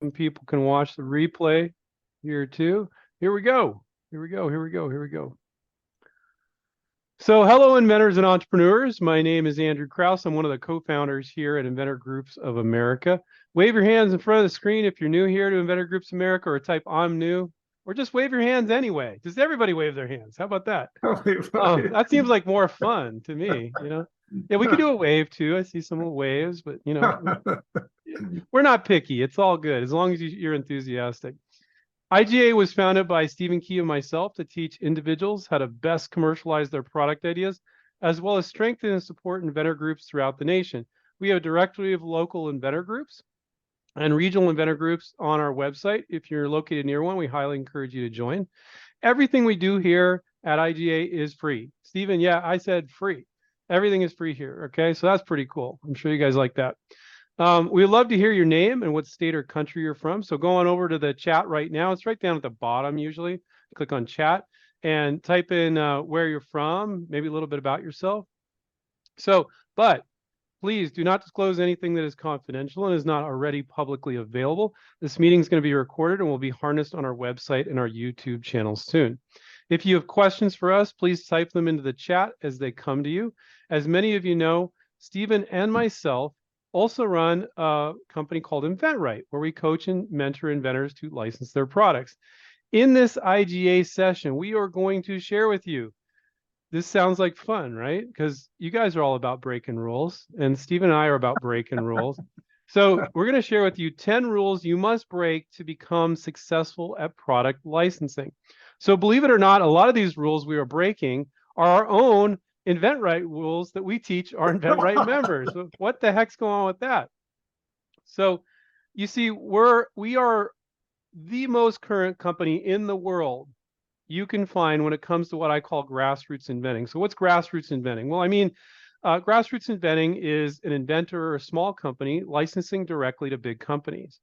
Some people can watch the replay here too. Here we go. Here we go. Here we go. Here we go. So hello, inventors and entrepreneurs. My name is Andrew Krause. I'm one of the co-founders here at Inventor Groups of America. Wave your hands in front of the screen if you're new here to Inventor Groups of America, or type I'm new, or just wave your hands anyway. Just everybody wave their hands. How about that? That seems like more fun to me, you know? Yeah, we could do a wave too. I see some waves, but you know, we're not picky. It's all good as long as you're enthusiastic. IGA was founded by Stephen Key and myself to teach individuals how to best commercialize their product ideas, as well as strengthen and support inventor groups throughout the nation. We have a directory of local inventor groups and regional inventor groups on our website. If you're located near one, we highly encourage you to join. Everything we do here at IGA is free. Stephen, yeah, I said free. Everything is free here, okay? So that's pretty cool. I'm sure you guys like that. We'd love to hear your name and what state or country you're from. So go on over to the chat right now. It's right down at the bottom usually. Click on chat and type in where you're from, maybe a little bit about yourself. So, but please do not disclose anything that is confidential and is not already publicly available. This meeting is going to be recorded and will be harnessed on our website and our YouTube channel soon. If you have questions for us, please type them into the chat as they come to you. As many of you know, Stephen and myself also run a company called inventRight, where we coach and mentor inventors to license their products. In this IGA session, we are going to share with you. This sounds like fun, right? Because you guys are all about breaking rules, and Steve and I are about breaking rules. So we're going to share with you 10 rules you must break to become successful at product licensing. So believe it or not, a lot of these rules we are breaking are our own inventRight rules that we teach our inventRight members. What the heck's going on with that? So you see, we are the most current company in the world you can find when it comes to what I call grassroots inventing. So what's grassroots inventing? Well, I mean, grassroots inventing is an inventor or a small company licensing directly to big companies.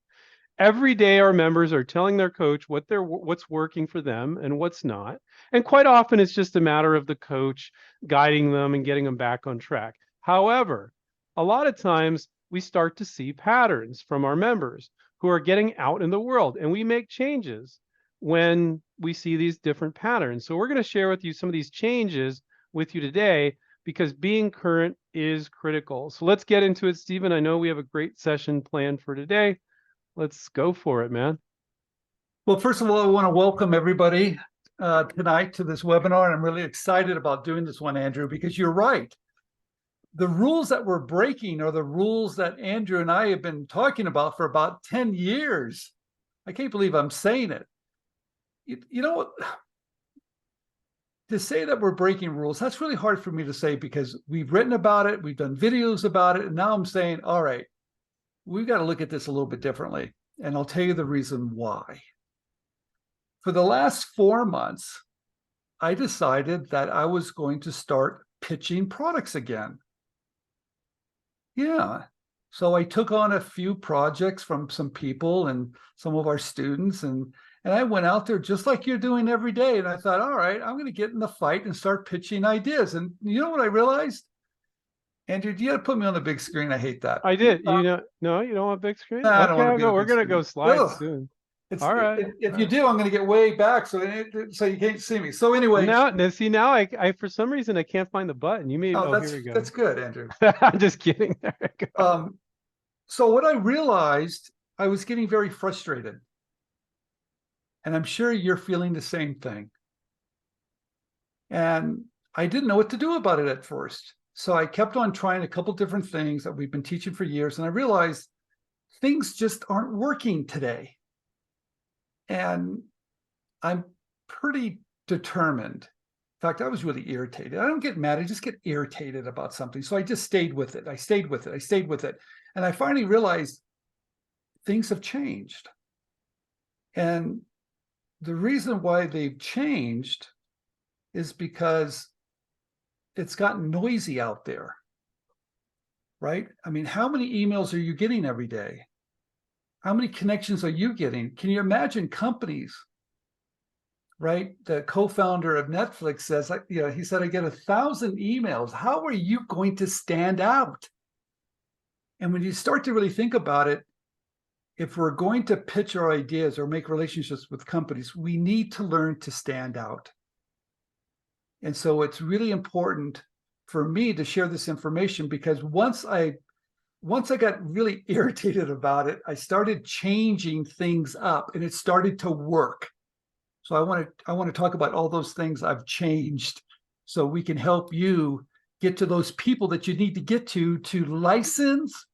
Every day, our members are telling their coach what's working for them and what's not. And quite often, it's just a matter of the coach guiding them and getting them back on track. However, a lot of times we start to see patterns from our members who are getting out in the world, and we make changes when we see these different patterns. So we're going to share with you some of these changes with you today, because being current is critical. So let's get into it, Stephen. I know we have a great session planned for today. Let's go for it, man. Well, first of all, I want to welcome everybody tonight to this webinar. And I'm really excited about doing this one, Andrew, because you're right. The rules that we're breaking are the rules that Andrew and I have been talking about for about 10 years. I can't believe I'm saying it. You know what? To say that we're breaking rules, that's really hard for me to say, because we've written about it, we've done videos about it, and now I'm saying, all right, we've got to look at this a little bit differently. And I'll tell you the reason why. For the last 4 months, I decided that I was going to start pitching products again. Yeah. So I took on a few projects from some people and some of our students, and I went out there just like you're doing every day. And I thought, all right, I'm going to get in the fight and start pitching ideas. And you know what I realized? Andrew, you got to put me on the big screen. I hate that. I did. You know, no, you don't want a big screen? I don't want to we're going to go slides soon. All right. If you do, I'm going to get way back so you can't see me. So anyway. Now I for some reason I can't find the button. You may. Here we go. That's good, Andrew. I'm just kidding. There we go. So what I realized, I was getting very frustrated. And I'm sure you're feeling the same thing. And I didn't know what to do about it at first. So I kept on trying a couple different things that we've been teaching for years. And I realized things just aren't working today. And I'm pretty determined. In fact, I was really irritated. I don't get mad. I just get irritated about something. So I just stayed with it. I stayed with it. And I finally realized things have changed. And the reason why they've changed is because it's gotten noisy out there, right? I mean, how many emails are you getting every day? How many connections are you getting? Can you imagine companies, right? The co-founder of Netflix says, he said, I get 1,000 emails. How are you going to stand out? And when you start to really think about it, if we're going to pitch our ideas or make relationships with companies, we need to learn to stand out. And so it's really important for me to share this information, because once I got really irritated about it, I started changing things up and it started to work. So I want to talk about all those things I've changed so we can help you get to those people that you need to get to license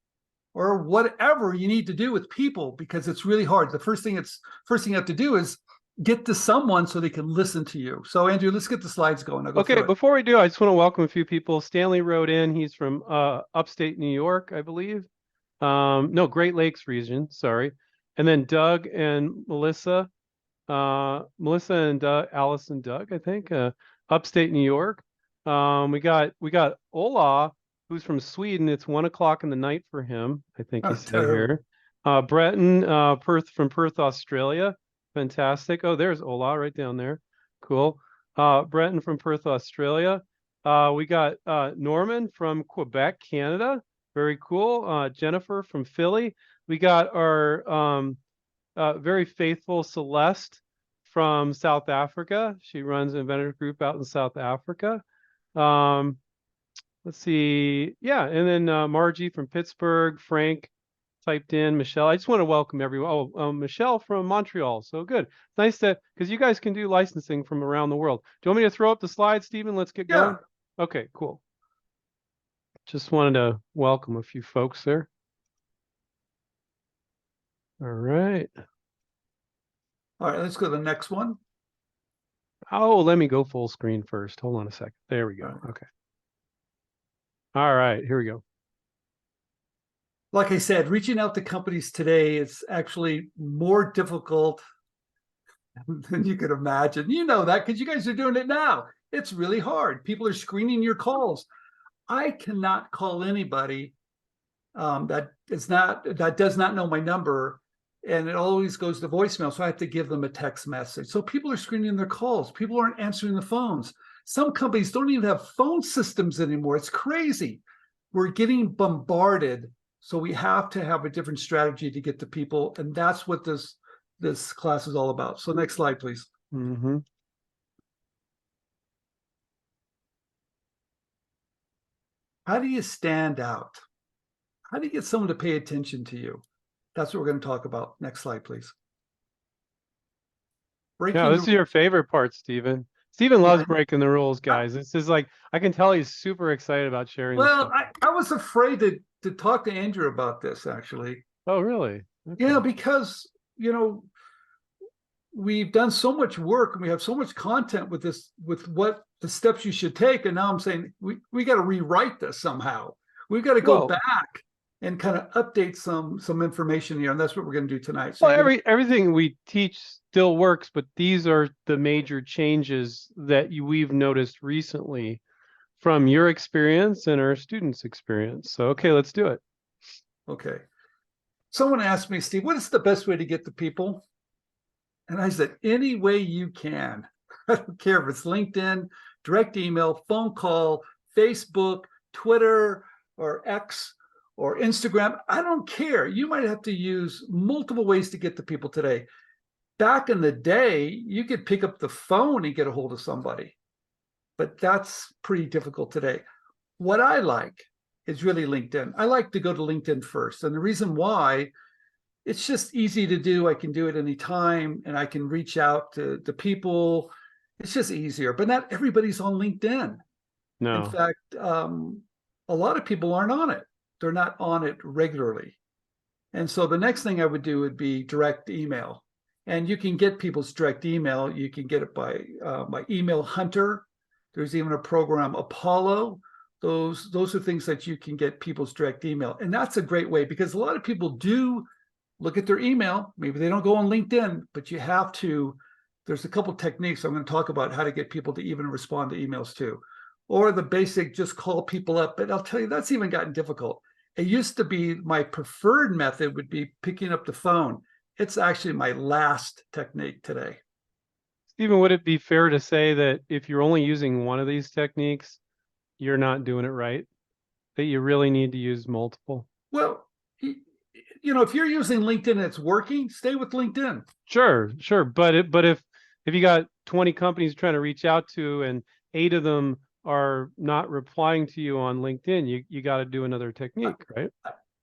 or whatever you need to do with people, because it's really hard. The first thing you have to do is get to someone so they can listen to you. So Andrew, let's get the slides going. I'll go Okay, through it. before we do, I just want to welcome a few people. Stanley wrote in. He's from upstate New York, I believe. No, Great Lakes region, sorry. And then Doug and Melissa. Melissa and Alice and Doug, I think, upstate New York. We got Ola, who's from Sweden. It's 1 o'clock in the night for him, I think he Oh, said terrible. here. Breton, from Perth, Australia. Fantastic. Oh, there's Ola right down there. Cool. Breton from Perth, Australia. We got Norman from Quebec, Canada. Very cool. Jennifer from Philly. We got our very faithful Celeste from South Africa. She runs an inventor group out in South Africa. Um, let's see. Yeah, and then Margie from Pittsburgh, Frank typed in, Michelle. I just want to welcome everyone. Oh, Michelle from Montreal. So good. Nice to, because you guys can do licensing from around the world. Do you want me to throw up the slides, Stephen? Let's get Yeah. going. Okay, cool. Just wanted to welcome a few folks there. All right. All right, let's go to the next one. Oh, let me go full screen first. Hold on a second. There we go. Okay. All right, here we go. Like I said, reaching out to companies today is actually more difficult than you could imagine. You know that because you guys are doing it now. It's really hard. People are screening your calls. I cannot call anybody that does not know my number, and it always goes to voicemail. So I have to give them a text message. So people are screening their calls. People aren't answering the phones. Some companies don't even have phone systems anymore. It's crazy. We're getting bombarded. So we have to have a different strategy to get to people, and that's what this class is all about. So next slide, please. Mm-hmm. How do you stand out? How do you get someone to pay attention to you? That's what we're going to talk about. Next slide, please. Yeah, Breaking this the is your favorite part, Stephen. Stephen yeah. loves breaking the rules, guys. This is like, I can tell he's super excited about sharing this Well, stuff. I was afraid to talk to Andrew about this, actually. Oh, really? Yeah, Okay. because we've done so much work and we have so much content with this, with what the steps you should take. And now I'm saying we got to rewrite this somehow. We've got to go Well, back and kind of update some information here. And that's what we're going to do tonight. So well, you're going everything we teach still works, but these are the major changes that we've noticed recently from your experience and our students' experience. So, okay, let's do it. to, okay. Someone asked me, Steve, what is the best way to get to people? And I said, any way you can. I don't care if it's LinkedIn, direct email, phone call, Facebook, Twitter, or X, or Instagram. I don't care. You might have to use multiple ways to get to people today. Back in the day, you could pick up the phone and get a hold of somebody, but that's pretty difficult today. What I like is really LinkedIn. I like to go to LinkedIn first. And the reason why, it's just easy to do. I can do it anytime and I can reach out to people. It's just easier, but not everybody's on LinkedIn. In No. fact, a lot of people aren't on it. They're not on it regularly. And so the next thing I would do would be direct email. And you can get people's direct email. You can get it by Email Hunter. There's even a program, Apollo. Those are things that you can get people's direct email. And that's a great way because a lot of people do look at their email. Maybe they don't go on LinkedIn, but you have to. There's a couple techniques I'm going to talk about how to get people to even respond to emails too. Or the basic just call people up. But I'll tell you, that's even gotten difficult. It used to be my preferred method would be picking up the phone. It's actually my last technique today. Stephen, would it be fair to say that if you're only using one of these techniques, you're not doing it right? That you really need to use multiple? Well, if you're using LinkedIn and it's working, stay with LinkedIn. Sure, sure. But if you got 20 companies trying to reach out to and 8 of them are not replying to you on LinkedIn, you got to do another technique, right?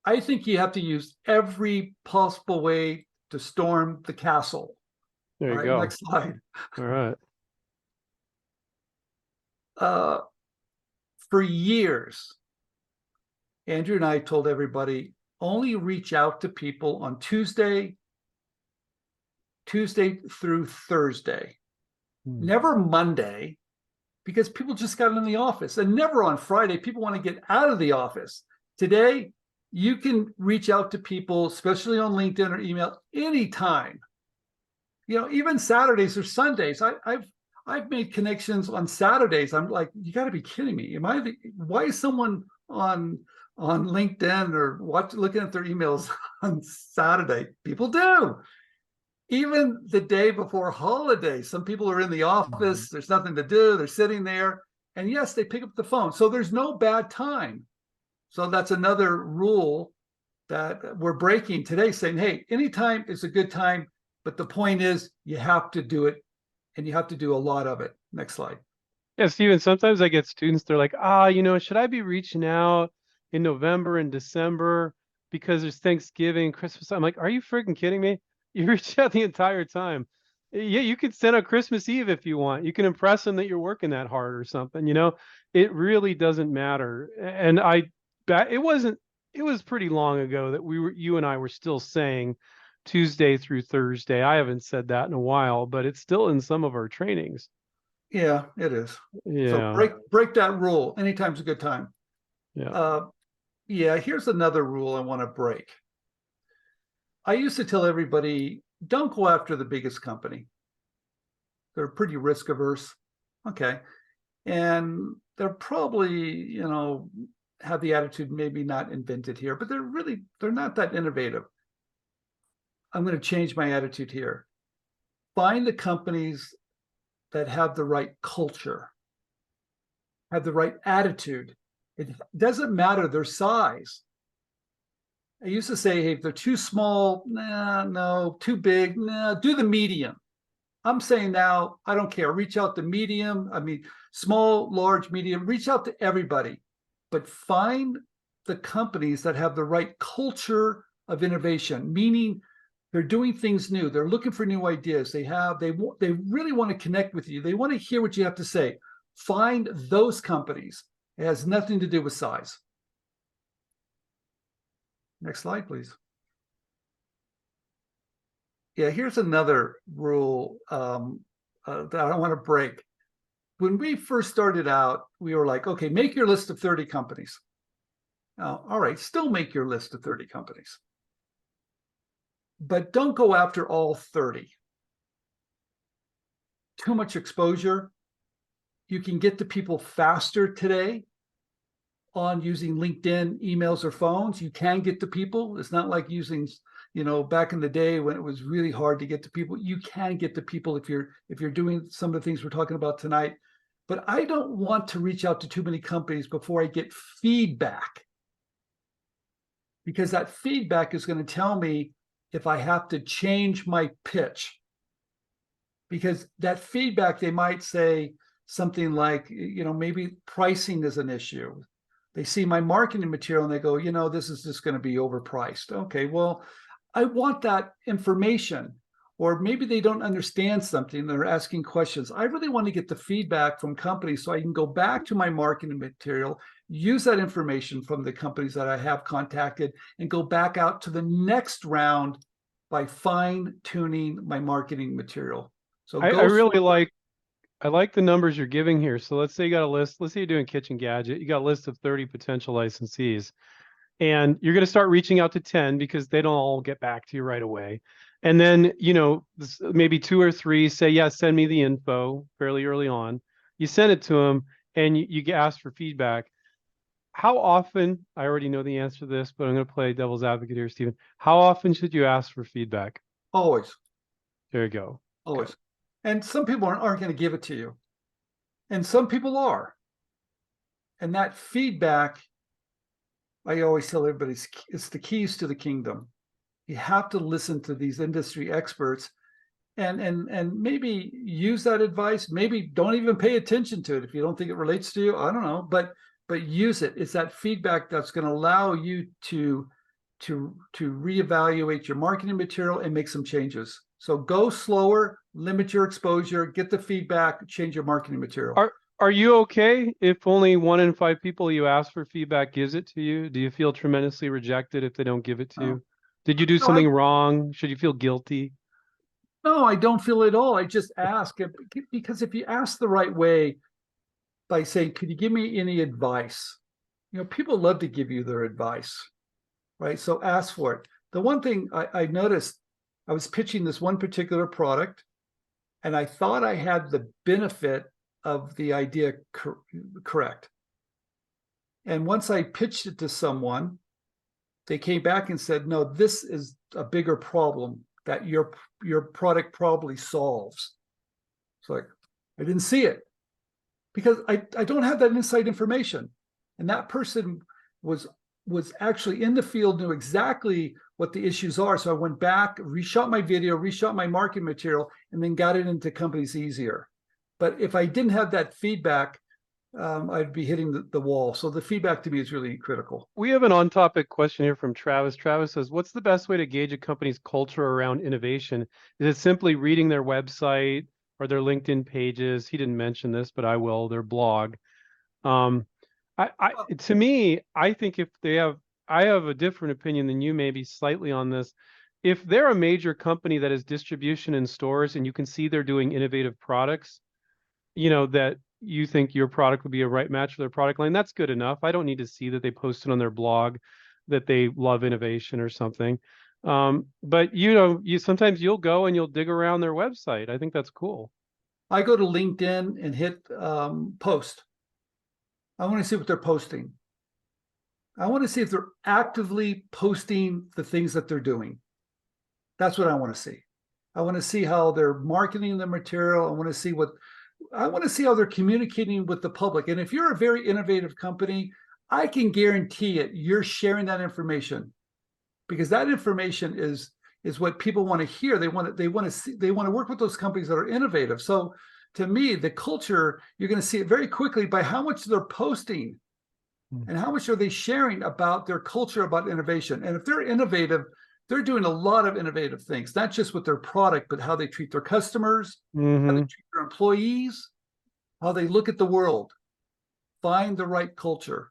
I think you have to use every possible way to storm the castle. There All you right, go. next slide. All right. For years, Andrew and I told everybody only reach out to people on Tuesday through Thursday, never Monday, because people just got in the office, and never on Friday. People want to get out of the office. Today, you can reach out to people, especially on LinkedIn or email, anytime. Even Saturdays or Sundays. I've made connections on Saturdays. I'm like, you got to be kidding me. Why is someone on LinkedIn or looking at their emails on Saturday? People do. Even the day before holiday, some people are in the office. There's nothing to do. They're sitting there. And yes, they pick up the phone. So there's no bad time. So that's another rule that we're breaking today, saying, hey, anytime is a good time. But the point is, you have to do it, and you have to do a lot of it. Next slide. Yeah, Steven, sometimes I get students, they're like, should I be reaching out in November and December because there's Thanksgiving, Christmas? I'm like, are you freaking kidding me? You reach out the entire time. Yeah, you could send out Christmas Eve if you want. You can impress them that you're working that hard or something, It really doesn't matter. And it was pretty long ago that you and I were still saying Tuesday through Thursday. I haven't said that in a while, but it's still in some of our trainings. Yeah, it is. So Yeah. break that rule. Anytime's a good time. Yeah. Yeah, here's another rule I want to break. I used to tell everybody, don't go after the biggest company. They're pretty risk averse. Okay. And they're probably, have the attitude maybe not invented here, but they're not that innovative. I'm going to change my attitude here. Find the companies that have the right culture, have the right attitude. It doesn't matter their size. I used to say, hey, if they're too small, no, too big, do the medium. I'm saying now, I don't care. Reach out to medium. Small, large, medium, reach out to everybody, but find the companies that have the right culture of innovation, meaning they're doing things new. They're looking for new ideas. They really want to connect with you. They want to hear what you have to say. Find those companies. It has nothing to do with size. Next slide, please. Yeah, here's another rule that I want to break. When we first started out, we were like, okay, make your list of 30 companies. Now, all right, still make your list of 30 companies. But don't go after all 30. Too much exposure. You can get to people faster today on using LinkedIn, emails, or phones. You can get to people. It's not like using, back in the day when it was really hard to get to people. You can get to people if you're doing some of the things we're talking about tonight. But I don't want to reach out to too many companies before I get feedback, because that feedback is going to tell me if I have to change my pitch. Because that feedback, they might say something like, maybe pricing is an issue. They see my marketing material and they go, this is just going to be overpriced. Okay, well, I want that information. Or maybe they don't understand something. They're asking questions. I really want to get the feedback from companies so I can go back to my marketing material, use that information from the companies that I have contacted, and go back out to the next round by fine-tuning my marketing material. So I like the numbers you're giving here. So let's say you got a list. Let's say you're doing Kitchen Gadget. You got a list of 30 potential licensees, and you're going to start reaching out to 10 because they don't all get back to you right away. And then, maybe 2 or 3 say, yeah, send me the info fairly early on. You send it to them and you ask for feedback. How often, I already know the answer to this, but I'm going to play devil's advocate here, Stephen. How often should you ask for feedback? Always. There you go. Always. Okay. And some people aren't going to give it to you. And some people are. And that feedback, I always tell everybody, it's the keys to the kingdom. You have to listen to these industry experts and maybe use that advice. Maybe don't even pay attention to it if you don't think it relates to you. I don't know, but use it. It's that feedback that's going to allow you to reevaluate your marketing material and make some changes. So go slower, limit your exposure, get the feedback, change your marketing material. Are you okay if only 1 in 5 people you ask for feedback gives it to you? Do you feel tremendously rejected if they don't give it to you? Did you do No, something wrong? Should you feel guilty? no, I don't feel at all. I just ask because if you ask the right way by saying, could you give me any advice? You know, people love to give you their advice, right? So ask for it. The one thing I noticed, I was pitching this one particular product, and I thought I had the benefit of the idea correct. And once I pitched it to someone, they came back and said, no, this is a bigger problem that your product probably solves. It's like, I didn't see it because I don't have that inside information. And that person was actually in the field, knew exactly what the issues are. So I went back, reshot my video, reshot my marketing material, and then got it into companies easier. But if I didn't have that feedback, I'd be hitting the wall. So the feedback to me is really critical. We have an on-topic question here from Travis. Travis says, what's the best way to gauge a company's culture around innovation? Is it simply reading their website or their LinkedIn pages? He didn't mention this, but I will, their blog. To me, I think if they have, I have a different opinion than you maybe slightly on this. If they're a major company that has distribution in stores and you can see they're doing innovative products, you know, that you think your product would be a right match for their product line, that's good enough. I don't need to see that they posted on their blog that they love innovation or something. But you know, sometimes you'll go and you'll dig around their website. I think that's cool. I go to LinkedIn and hit post. I want to see what they're posting. I want to see if they're actively posting the things that they're doing. That's what I want to see. I want to see how they're marketing the material. I want to see how they're communicating with the public. And if you're a very innovative company, I can guarantee it, you're sharing that information because that information is what people want to hear. They want to work with those companies that are innovative. So to me, the culture, you're going to see it very quickly by how much they're posting and how much are they sharing about their culture, about innovation. And if they're innovative, they're doing a lot of innovative things, not just with their product, but how they treat their customers, how they treat their employees, how they look at the world. Find the right culture.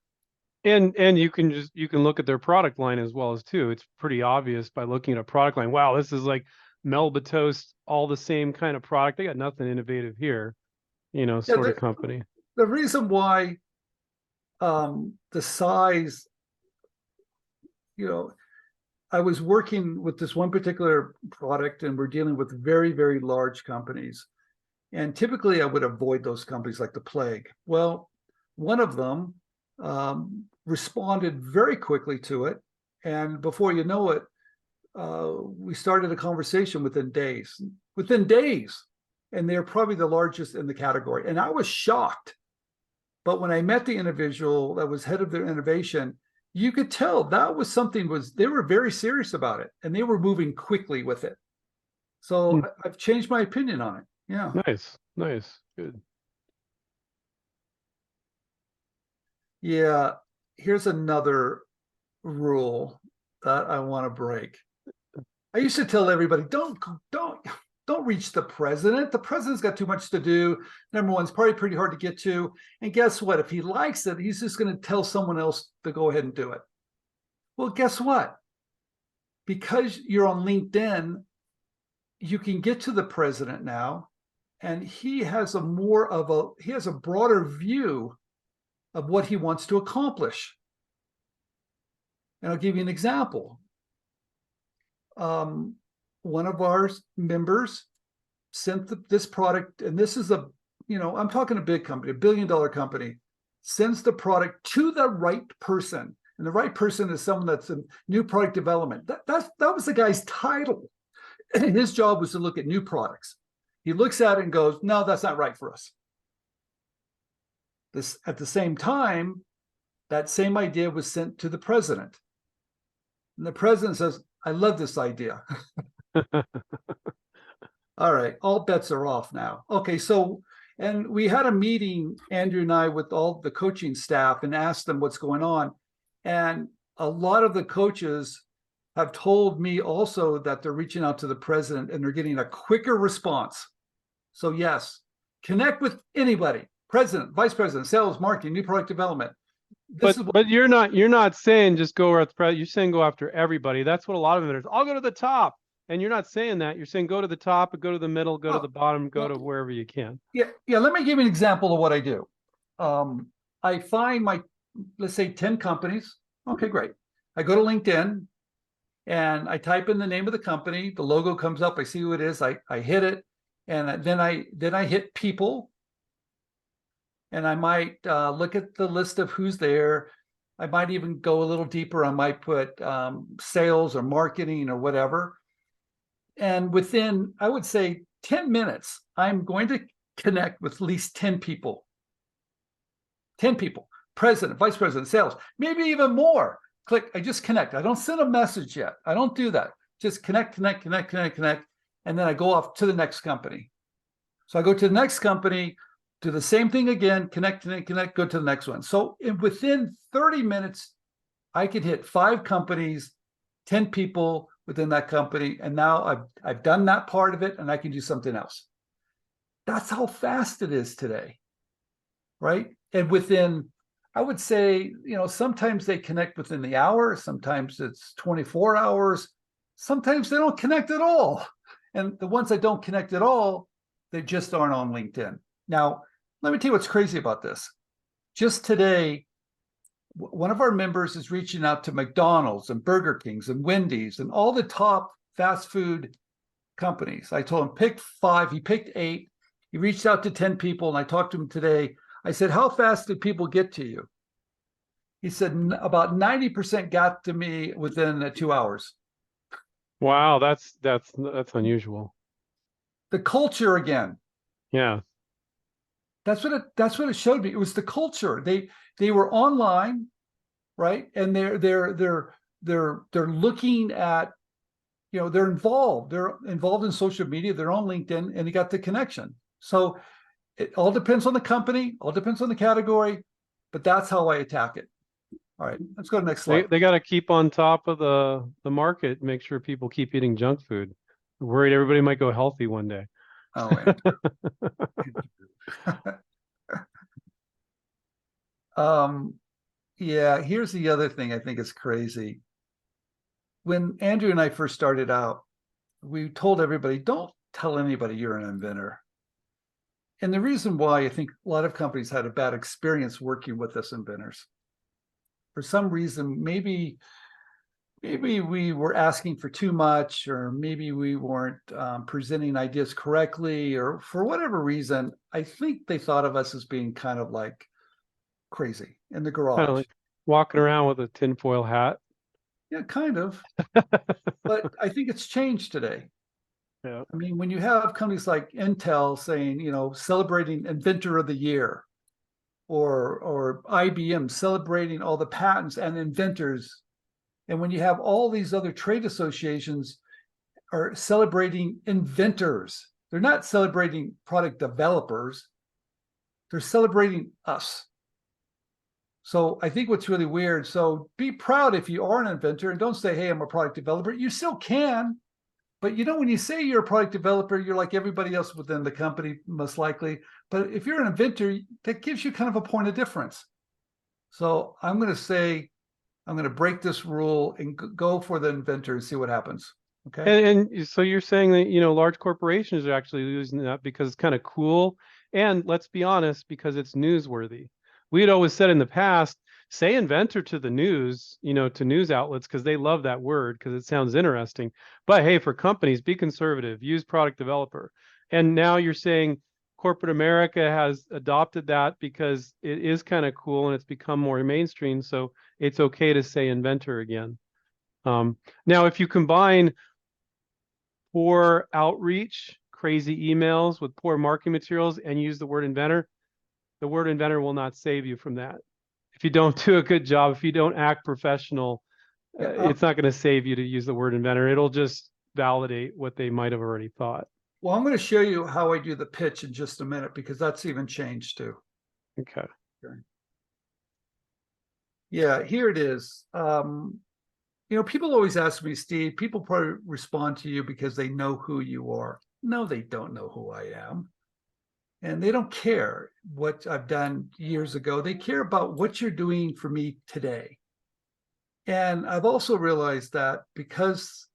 And you can look at their product line as well as too. It's pretty obvious by looking at a product line. Wow, this is like Melba Toast, all the same kind of product. They got nothing innovative here, you know, sort of company. The reason why the size, you know, I was working with this one particular product and we're dealing with very, very large companies. And typically I would avoid those companies like the plague. Well, one of them responded very quickly to it. And before you know it, we started a conversation within days. And they're probably the largest in the category. And I was shocked. But when I met the individual that was head of their innovation, you could tell that was something they were very serious about it and they were moving quickly with it. So I've changed my opinion on it. Yeah. Nice. Good. Yeah. Here's another rule that I want to break. I used to tell everybody, don't reach the president. The president's got too much to do. Number one, it's probably pretty hard to get to. And guess what? If he likes it, he's just going to tell someone else to go ahead and do it. Well, guess what? Because you're on LinkedIn, you can get to the president now, and he has a broader view of what he wants to accomplish. And I'll give you an example. One of our members sent this product, and this is I'm talking a big company, $1 billion company, sends the product to the right person. And the right person is someone that's in new product development. That was the guy's title. And his job was to look at new products. He looks at it and goes, no, that's not right for us. At the same time, that same idea was sent to the president. And the president says, I love this idea. All right, all bets are off now. Okay, so, and we had a meeting, Andrew and I, with all the coaching staff and asked them what's going on. And a lot of the coaches have told me also that they're reaching out to the president and they're getting a quicker response. So yes, connect with anybody, president, vice president, sales, marketing, new product development. But you're not saying just go at the president. You're saying go after everybody. That's what a lot of vendors. I'll go to the top. And you're not saying that. You're saying go to the top, go to the middle, go to the bottom, go to wherever you can. Yeah. Let me give you an example of what I do. I find let's say 10 companies. Okay, great. I go to LinkedIn and I type in the name of the company. The logo comes up. I see who it is. I hit it, and then I hit people, and I might look at the list of who's there. I might even go a little deeper. I might put sales or marketing or whatever. And within, I would say, 10 minutes, I'm going to connect with at least 10 people. 10 people, president, vice president, sales, maybe even more. Click, I just connect. I don't send a message yet. I don't do that. Just connect. And then I go off to the next company. So I go to the next company, do the same thing again, connect, go to the next one. So within 30 minutes, I could hit 5 companies, 10 people within that company. And now I've done that part of it and I can do something else. That's how fast it is today, right? And within, I would say, sometimes they connect within the hour, sometimes it's 24 hours, sometimes they don't connect at all. And the ones that don't connect at all, they just aren't on LinkedIn. Now, let me tell you what's crazy about this. Just today, one of our members is reaching out to McDonald's and Burger King's and Wendy's and all the top fast food companies. I told him pick 5, he picked 8. He reached out to 10 people, and I talked to him today. I said, how fast did people get to you? He said about 90% got to me within 2 hours. Wow, that's unusual. The culture again. Yeah. That's what it showed me. It was the culture. They were online, right? And they're looking at, they're involved. They're involved in social media. They're on LinkedIn, and they got the connection. So it all depends on the company, all depends on the category, but that's how I attack it. All right, let's go to the next slide. They got to keep on top of the market, make sure people keep eating junk food. I'm worried everybody might go healthy one day. Oh, yeah, here's the other thing I think is crazy. When Andrew and I first started out, we told everybody, don't tell anybody you're an inventor. And the reason why, I think a lot of companies had a bad experience working with us inventors. For some reason, maybe we were asking for too much, or maybe we weren't presenting ideas correctly, or for whatever reason, I think they thought of us as being kind of like crazy in the garage. Kind of like walking around with a tinfoil hat. Yeah, kind of. But I think it's changed today. Yeah. I mean, when you have companies like Intel saying, celebrating Inventor of the Year, or IBM celebrating all the patents and inventors, and when you have all these other trade associations are celebrating inventors, they're not celebrating product developers, they're celebrating us. So I think what's really weird, so be proud if you are an inventor, and don't say, hey, I'm a product developer. You still can, but when you say you're a product developer, you're like everybody else within the company, most likely. But if you're an inventor, that gives you kind of a point of difference. So I'm going to say, I'm going to break this rule and go for the inventor and see what happens. Okay. And so you're saying that, large corporations are actually using that because it's kind of cool. And let's be honest, because it's newsworthy. We had always said in the past, say inventor to the news, to news outlets, because they love that word because it sounds interesting. But hey, for companies, be conservative, use product developer. And now you're saying corporate America has adopted that because it is kind of cool and it's become more mainstream. So it's okay to say inventor again. Now, if you combine poor outreach, crazy emails with poor marketing materials and use the word inventor will not save you from that. If you don't do a good job, if you don't act professional, It's not going to save you to use the word inventor. It'll just validate what they might have already thought. Well, I'm going to show you how I do the pitch in just a minute, because that's even changed too. Okay. Yeah, here it is. People always ask me, Steve, people probably respond to you because they know who you are. No, they don't know who I am. And they don't care what I've done years ago. They care about what you're doing for me today. And I've also realized that because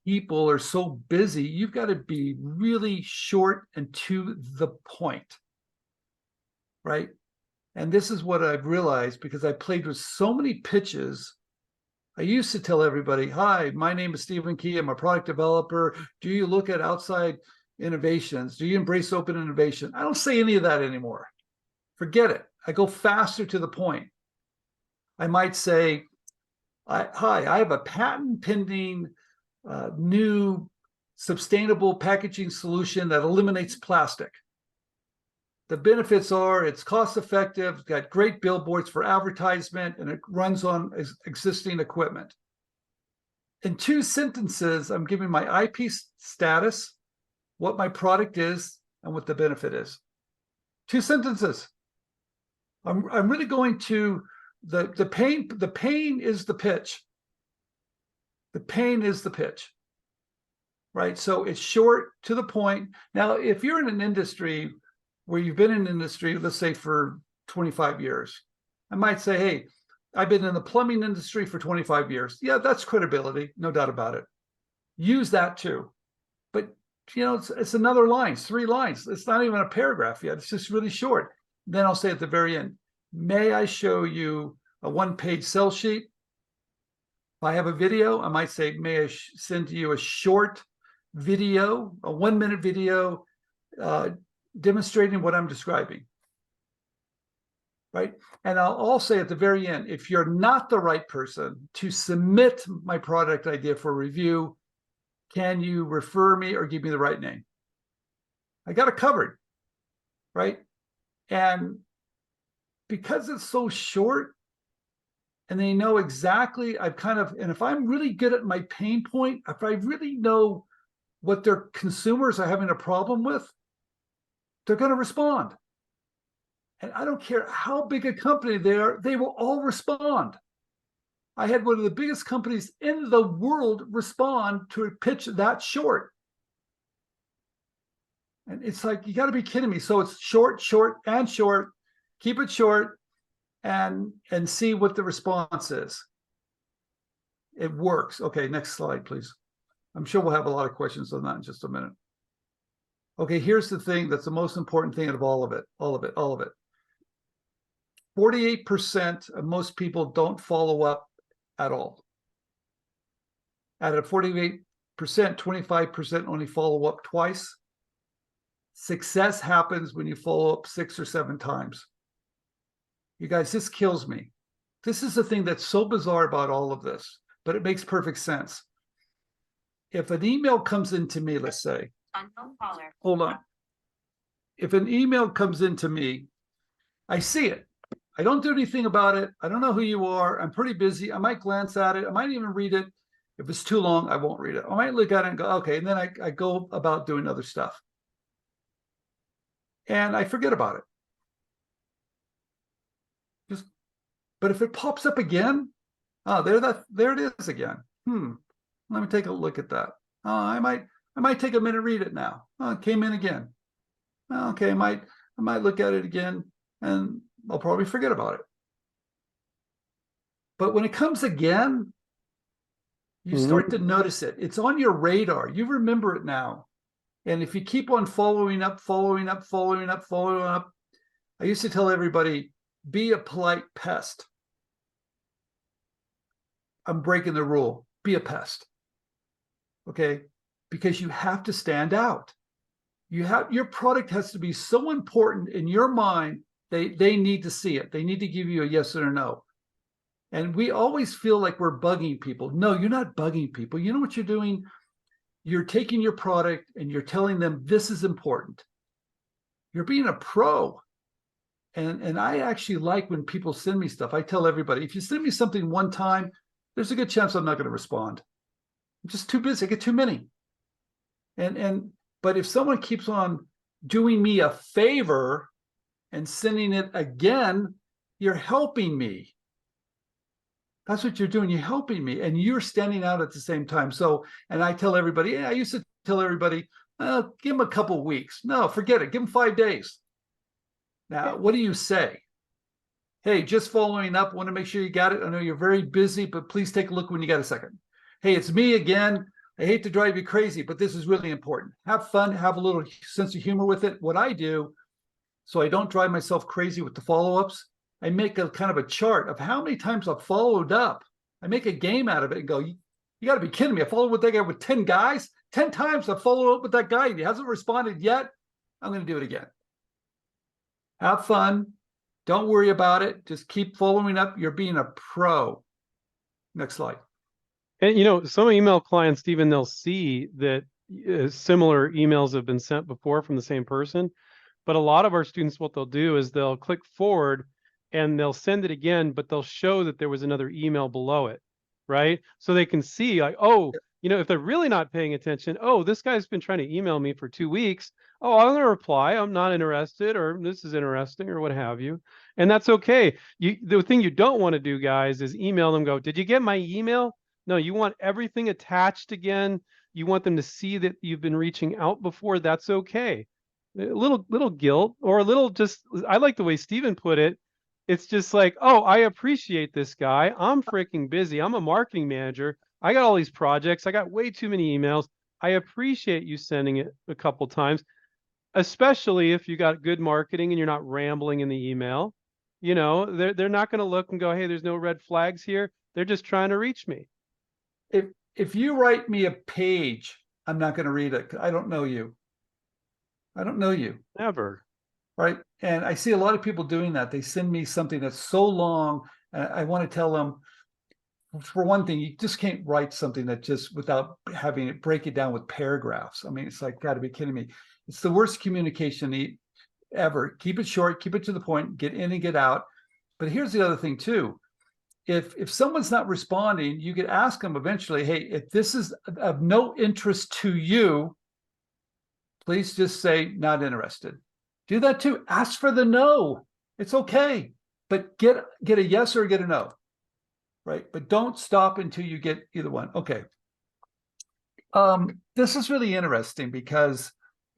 people are so busy, you've got to be really short and to the point, right? And this is what I've realized, because I played with so many pitches. I used to tell everybody, hi, my name is Stephen Key. I'm a product developer. Do you look at outside innovations? Do you embrace open innovation? I don't say any of that anymore. Forget it. I go faster to the point. I might say, hi, I have a patent pending new sustainable packaging solution that eliminates plastic. The benefits are it's cost effective, got great billboards for advertisement, and it runs on existing equipment. In 2 sentences, I'm giving my IP status, what my product is, and what the benefit is. 2 sentences. I'm really going to the pain. The pain is the pitch. The pain is the pitch, right? So it's short, to the point. Now, if you're in an industry where you've been in an industry, let's say for 25 years, I might say, hey, I've been in the plumbing industry for 25 years. Yeah, that's credibility, no doubt about it. Use that too. But, it's another line, it's 3 lines. It's not even a paragraph yet. It's just really short. Then I'll say at the very end, may I show you a 1-page sell sheet? If I have a video, I might say, may I send you a short video, a 1-minute video, demonstrating what I'm describing, right? And I'll say at the very end, if you're not the right person to submit my product idea for review, can you refer me or give me the right name? I got it covered, right? And because it's so short, and they know exactly, and if I'm really good at my pain point, if I really know what their consumers are having a problem with, they're going to respond. And I don't care how big a company they are, they will all respond. I had one of the biggest companies in the world respond to a pitch that short. And it's like, you got to be kidding me. So it's short, short, and short. Keep it short and see what the response is. It works. Okay, next slide, please. I'm sure we'll have a lot of questions on that in just a minute. Okay, here's the thing that's the most important thing out of all of it. 48% of most people don't follow up at all. Out of 48%, 25% only follow up twice. Success happens when you follow up 6 or 7 times. You guys, this kills me. This is the thing that's so bizarre about all of this, but it makes perfect sense. If an email comes into me, let's say, hold on. If an email comes into me, I see it. I don't do anything about it. I don't know who you are. I'm pretty busy. I might glance at it. I might even read it. If it's too long, I won't read it. I might look at it and go, okay. And then I go about doing other stuff. And I forget about it. But if it pops up again, oh, there it is again. Let me take a look at that. Oh, I might take a minute, read it now. Oh, it came in again. Okay, I might look at it again, and I'll probably forget about it. But when it comes again, you start to notice it. It's on your radar. You remember it now. And if you keep on following up, I used to tell everybody, be a polite pest. I'm breaking the rule. Be a pest. Okay? Because you have to stand out. Your product has to be so important in your mind, they need to see it. They need to give you a yes or a no. And we always feel like we're bugging people. No, you're not bugging people. You know what you're doing? You're taking your product and you're telling them this is important. You're being a pro. And I actually like when people send me stuff. I tell everybody, if you send me something one time, there's a good chance I'm not going to respond. I'm just too busy. I get too many. But if someone keeps on doing me a favor and sending it again, you're helping me. That's what you're doing. You're helping me, and you're standing out at the same time. So, and I tell everybody, I used to tell everybody, give them a couple of weeks. No, forget it. Give them 5 days. Now, what do you say? Hey, just following up. Want to make sure you got it. I know you're very busy, but please take a look when you got a second. Hey, it's me again. I hate to drive you crazy, but this is really important. Have fun, have a little sense of humor with it. What I do, so I don't drive myself crazy with the follow-ups, I make a kind of a chart of how many times I've followed up. I make a game out of it and go, you got to be kidding me. I followed with that guy with 10 guys. 10 times I followed up with that guy. He hasn't responded yet. I'm going to do it again. Have fun. Don't worry about it. Just keep following up. You're being a pro. Next slide. And, some email clients, Stephen, they'll see that similar emails have been sent before from the same person. But a lot of our students, what they'll do is they'll click forward and they'll send it again, but they'll show that there was another email below it, right? So they can see like, oh, if they're really not paying attention, oh, this guy's been trying to email me for 2 weeks. Oh, I'm going to reply. I'm not interested, or this is interesting, or what have you. And that's okay. The thing you don't want to do, guys, is email them, go, did you get my email? No, you want everything attached again. You want them to see that you've been reaching out before. That's okay. A little guilt, or a little just, I like the way Stephen put it. It's just like, oh, I appreciate this guy. I'm freaking busy. I'm a marketing manager. I got all these projects. I got way too many emails. I appreciate you sending it a couple times, especially if you got good marketing and you're not rambling in the email. They're not going to look and go, hey, there's no red flags here. They're just trying to reach me. If you write me a page, I'm not going to read it. I don't know you. I don't know you. Never. Right. And I see a lot of people doing that. They send me something that's so long. I want to tell them, for one thing, you just can't write something that just without having it break it down with paragraphs. I mean, it's like, got to be kidding me. It's the worst communication ever. Keep it short, keep it to the point, get in and get out. But here's the other thing too. If someone's not responding, you could ask them eventually, hey, if this is of no interest to you, please just say not interested. Do that too. Ask for the no. It's okay. But get a yes or get a no. Right? But don't stop until you get either one. Okay. This is really interesting because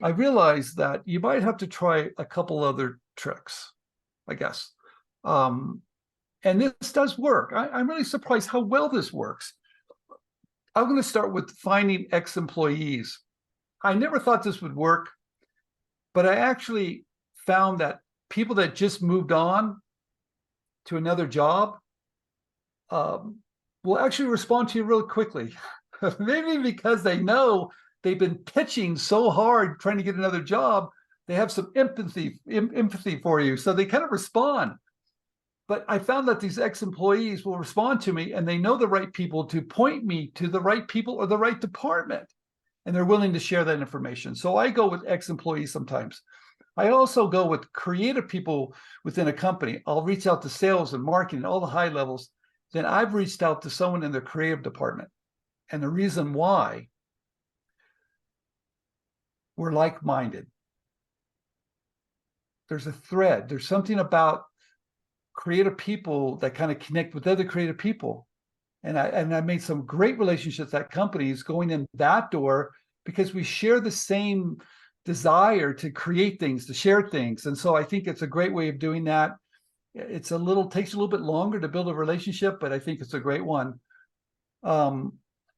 I realized that you might have to try a couple other tricks, I guess. And this does work. I'm really surprised how well this works. I'm going to start with finding ex-employees. I never thought this would work, but I actually found that people that just moved on to another job will actually respond to you really quickly. Maybe because they know they've been pitching so hard trying to get another job, they have some empathy for you, so they kind of respond. But I found that these ex-employees will respond to me, and they know the right people to point me to the right people or the right department, and they're willing to share that information. So I go with ex-employees sometimes. I also go with creative people within a company. I'll reach out to sales and marketing, all the high levels. Then I've reached out to someone in the creative department. And the reason why, we're like-minded. There's a thread. There's something about creative people that kind of connect with other creative people. And I made some great relationships at companies going in that door because we share the same desire to create things, to share things. And so I think it's a great way of doing that. Takes a little bit longer to build a relationship, but I think it's a great one.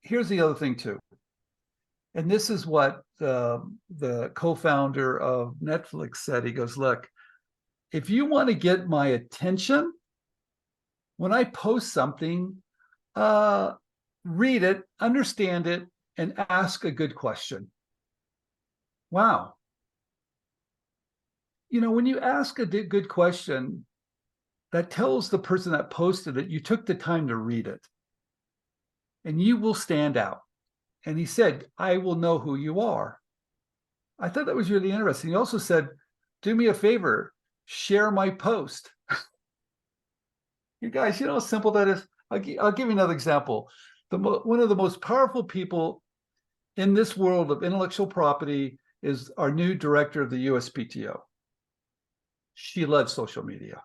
Here's the other thing too. And this is what the co-founder of Netflix said. He goes, look, if you want to get my attention, when I post something, read it, understand it, and ask a good question. Wow. When you ask a good question, that tells the person that posted it, you took the time to read it, and you will stand out. And he said, I will know who you are. I thought that was really interesting. He also said, do me a favor, share my post. You guys, you know how simple that is? I'll give you another example. One of the most powerful people in this world of intellectual property is our new director of the USPTO. She loves social media.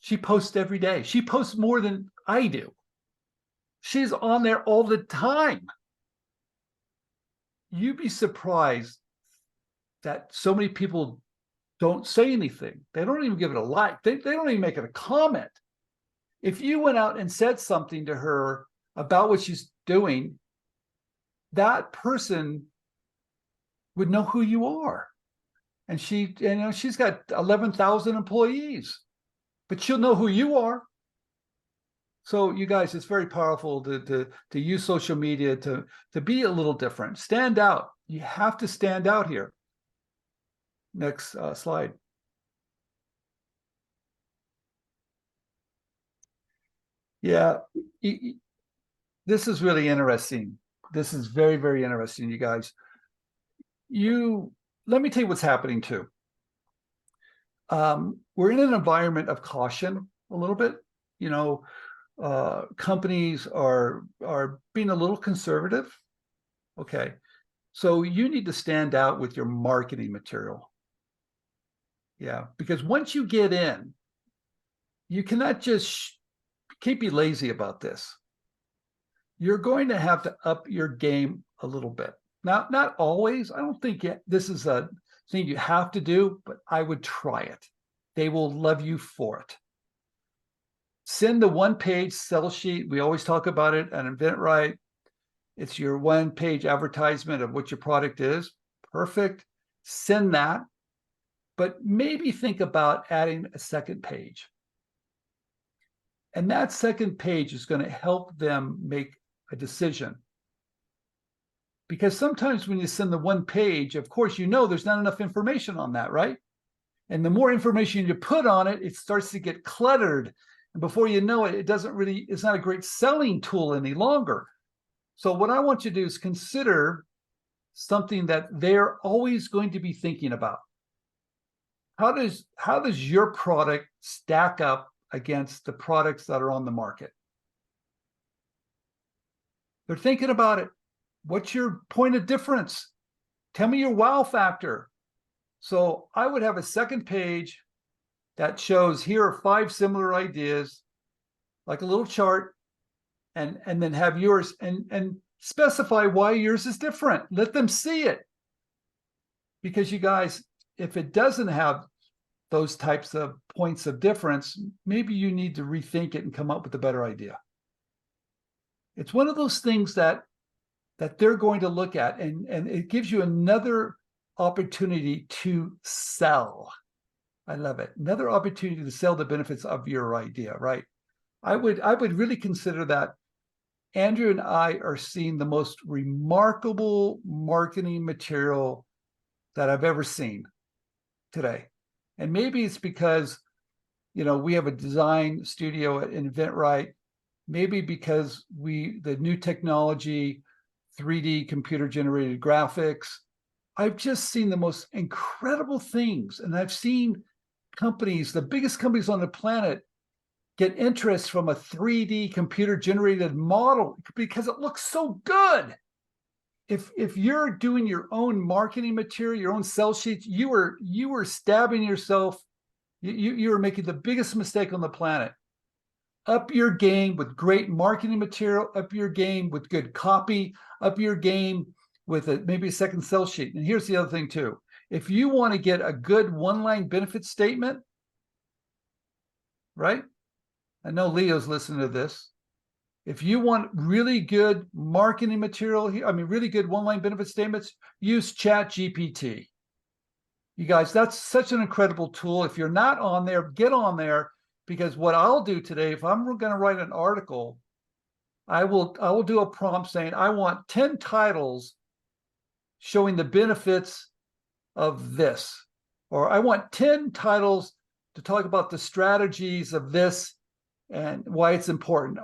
She posts every day. She posts more than I do. She's on there all the time. You'd be surprised that so many people don't say anything. They don't even give it a like. They don't even make it a comment. If you went out and said something to her about what she's doing, that person would know who you are. And she's got 11,000 employees, but she'll know who you are. So you guys, it's very powerful to use social media to be a little different. Stand out. You have to stand out here. Next slide. Yeah, this is really interesting. This is very, very interesting, you guys. Let me tell you what's happening too. We're in an environment of caution a little bit. Companies are being a little conservative. Okay, so you need to stand out with your marketing material. Yeah, because once you get in, you cannot just can't be lazy about this. You're going to have to up your game a little bit. Now, not always. I don't think this is a thing you have to do, but I would try it. They will love you for it. Send the one-page sell sheet. We always talk about it at InventRight. It's your one-page advertisement of what your product is. Perfect. Send that. But maybe think about adding a second page. And that second page is going to help them make a decision. Because sometimes when you send the one page, of course, there's not enough information on that, right? And the more information you put on it, it starts to get cluttered. And before you know it, it's not a great selling tool any longer. So what I want you to do is consider something that they're always going to be thinking about. How does your product stack up against the products that are on the market? They're thinking about it. What's your point of difference? Tell me your wow factor. So I would have a second page that shows here are 5 similar ideas, like a little chart, and then have yours and specify why yours is different. Let them see it. Because you guys, if it doesn't have those types of points of difference, maybe you need to rethink it and come up with a better idea. It's one of those things that they're going to look at, and it gives you another opportunity to sell. I love it. Another opportunity to sell the benefits of your idea, right? I would really consider that. Andrew and I are seeing the most remarkable marketing material that I've ever seen today. And maybe it's because, we have a design studio at InventRight. Maybe because the new technology, 3D computer generated graphics. I've just seen the most incredible things. And I've seen companies, the biggest companies on the planet, get interest from a 3D computer generated model because it looks so good. If you're doing your own marketing material, your own sell sheets, you were stabbing yourself. You were making the biggest mistake on the planet. Up your game with great marketing material, up your game with good copy, up your game with maybe a second sell sheet. And here's the other thing too. If you want to get a good one-line benefit statement, right? I know Leo's listening to this. If you want really good marketing material, really good one-line benefit statements, use ChatGPT. You guys, that's such an incredible tool. If you're not on there, get on there, because what I'll do today, if I'm going to write an article, I will do a prompt saying, I want 10 titles showing the benefits of this, or I want 10 titles to talk about the strategies of this and why it's important.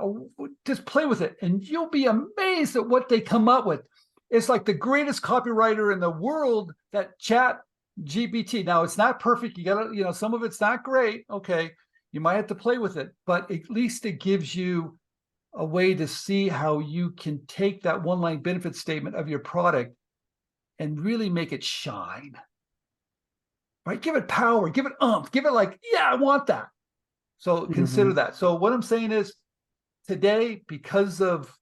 Just play with it, and you'll be amazed at what they come up with. It's like the greatest copywriter in the world, that Chat GPT. Now, it's not perfect. You got to, some of it's not great. Okay. You might have to play with it, but at least it gives you a way to see how you can take that one-line benefit statement of your product and really make it shine. Right? Give it power, give it oomph, give it like, yeah, I want that. So consider that. So what I'm saying is today, because of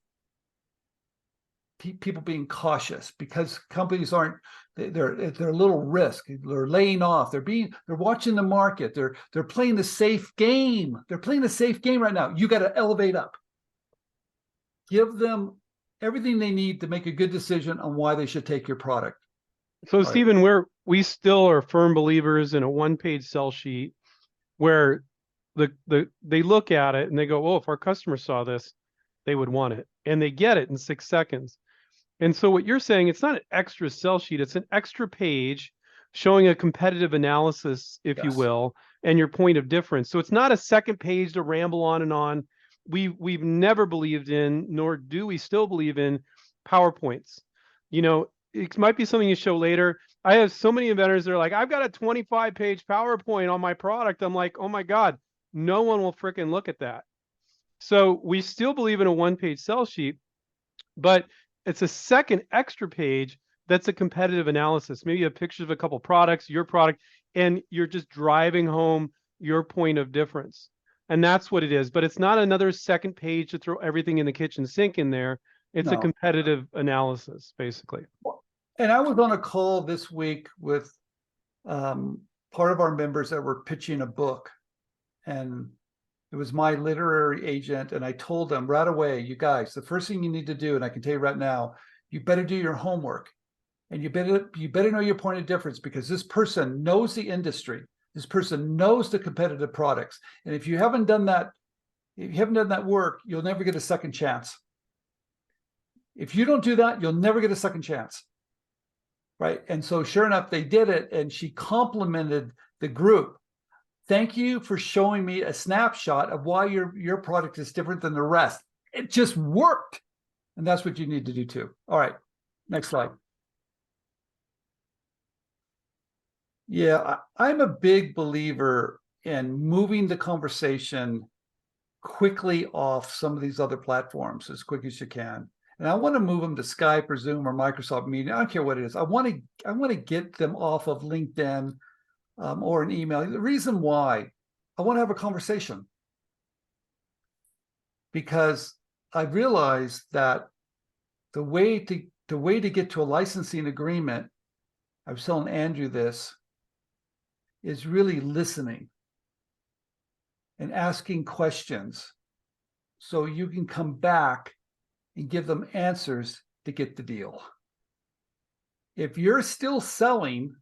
people being cautious, because companies aren't, they're a little risk, they're laying off, they're watching the market, they're playing the safe game. They're playing the safe game right now. You got to elevate up. Give them everything they need to make a good decision on why they should take your product. So All Stephen, we still are firm believers in a one-page sell sheet where they look at it and they go, oh, if our customer saw this, they would want it. And they get it in 6 seconds. And so what you're saying, it's not an extra sell sheet, it's an extra page showing a competitive analysis, if you will, and your point of difference. So it's not a second page to ramble on and on. We've never believed in, nor do we still believe in, PowerPoints. You know, it might be something you show later. I have so many inventors that are like, I've got a 25-page PowerPoint on my product. I'm like, oh my God, no one will fricking look at that. So we still believe in a one-page sell sheet, but it's a second extra page that's a competitive analysis. Maybe you have pictures of a couple products, your product, and you're just driving home your point of difference. And that's what it is. But it's not another second page to throw everything in the kitchen sink in there. It's a competitive analysis, basically. And I was on a call this week with part of our members that were pitching a book. And it was my literary agent. And I told them right away, you guys, the first thing you need to do, and I can tell you right now, you better do your homework. And you better know your point of difference, because this person knows the industry. This person knows the competitive products. And if you haven't done that, work, you'll never get a second chance. If you don't do that, you'll never get a second chance. Right. And so sure enough, they did it. And she complimented the group. Thank you for showing me a snapshot of why your product is different than the rest. It just worked. And that's what you need to do too. All right. Next slide. Yeah, I'm a big believer in moving the conversation quickly off some of these other platforms as quick as you can. And I want to move them to Skype or Zoom or Microsoft Meeting. I don't care what it is. I want to get them off of LinkedIn or an email. The reason why, I want to have a conversation, because I realized that the way to get to a licensing agreement, I was telling Andrew this, is really listening and asking questions so you can come back and give them answers to get the deal. If you're still selling,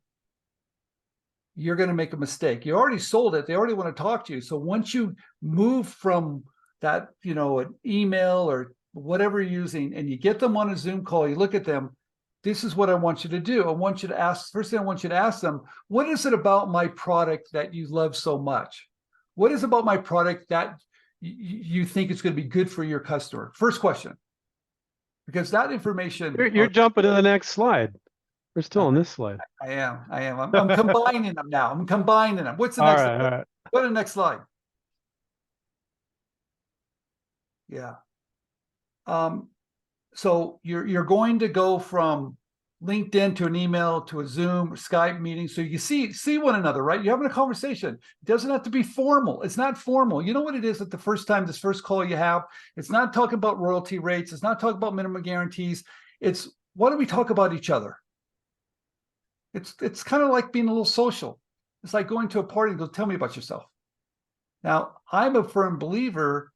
you're going to make a mistake. You already sold it. They already want to talk to you. So once you move from that, an email or whatever you're using, and you get them on a Zoom call, you look at them, this is what I want you to do. I want you to ask, first thing I want you to ask them, what is it about my product that you love so much? What is about my product that you think is going to be good for your customer? First question. Because that information... You're jumping to the next slide. We're still on this slide. I am. I'm combining them now. I'm combining them. What's the next slide? All right. Go to the next slide. Yeah. So you're going to go from LinkedIn to an email to a Zoom or Skype meeting, so you see one another, right? You're having a conversation. It doesn't have to be formal. It's not formal. You know what it is at the first time, this first call you have? It's not talking about royalty rates. It's not talking about minimum guarantees. It's, what do we talk about each other? It's kind of like being a little social. It's like going to a party and go, tell me about yourself. Now, I'm a firm believer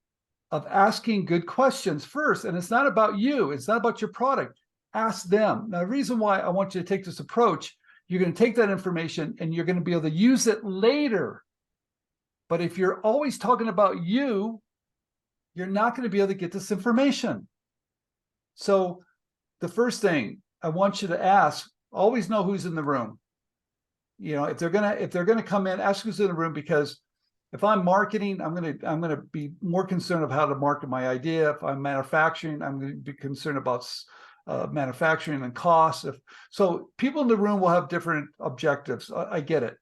of asking good questions first. And it's not about you. It's not about your product. Ask them. Now, the reason why I want you to take this approach, you're going to take that information and you're going to be able to use it later. But if you're always talking about you, you're not going to be able to get this information. So the first thing I want you to ask, always know who's in the room. If they're gonna come in, ask who's in the room, because if I'm marketing, I'm gonna be more concerned of how to market my idea. If I'm manufacturing, I'm going to be concerned about manufacturing and costs. So people in the room will have different objectives. I get it.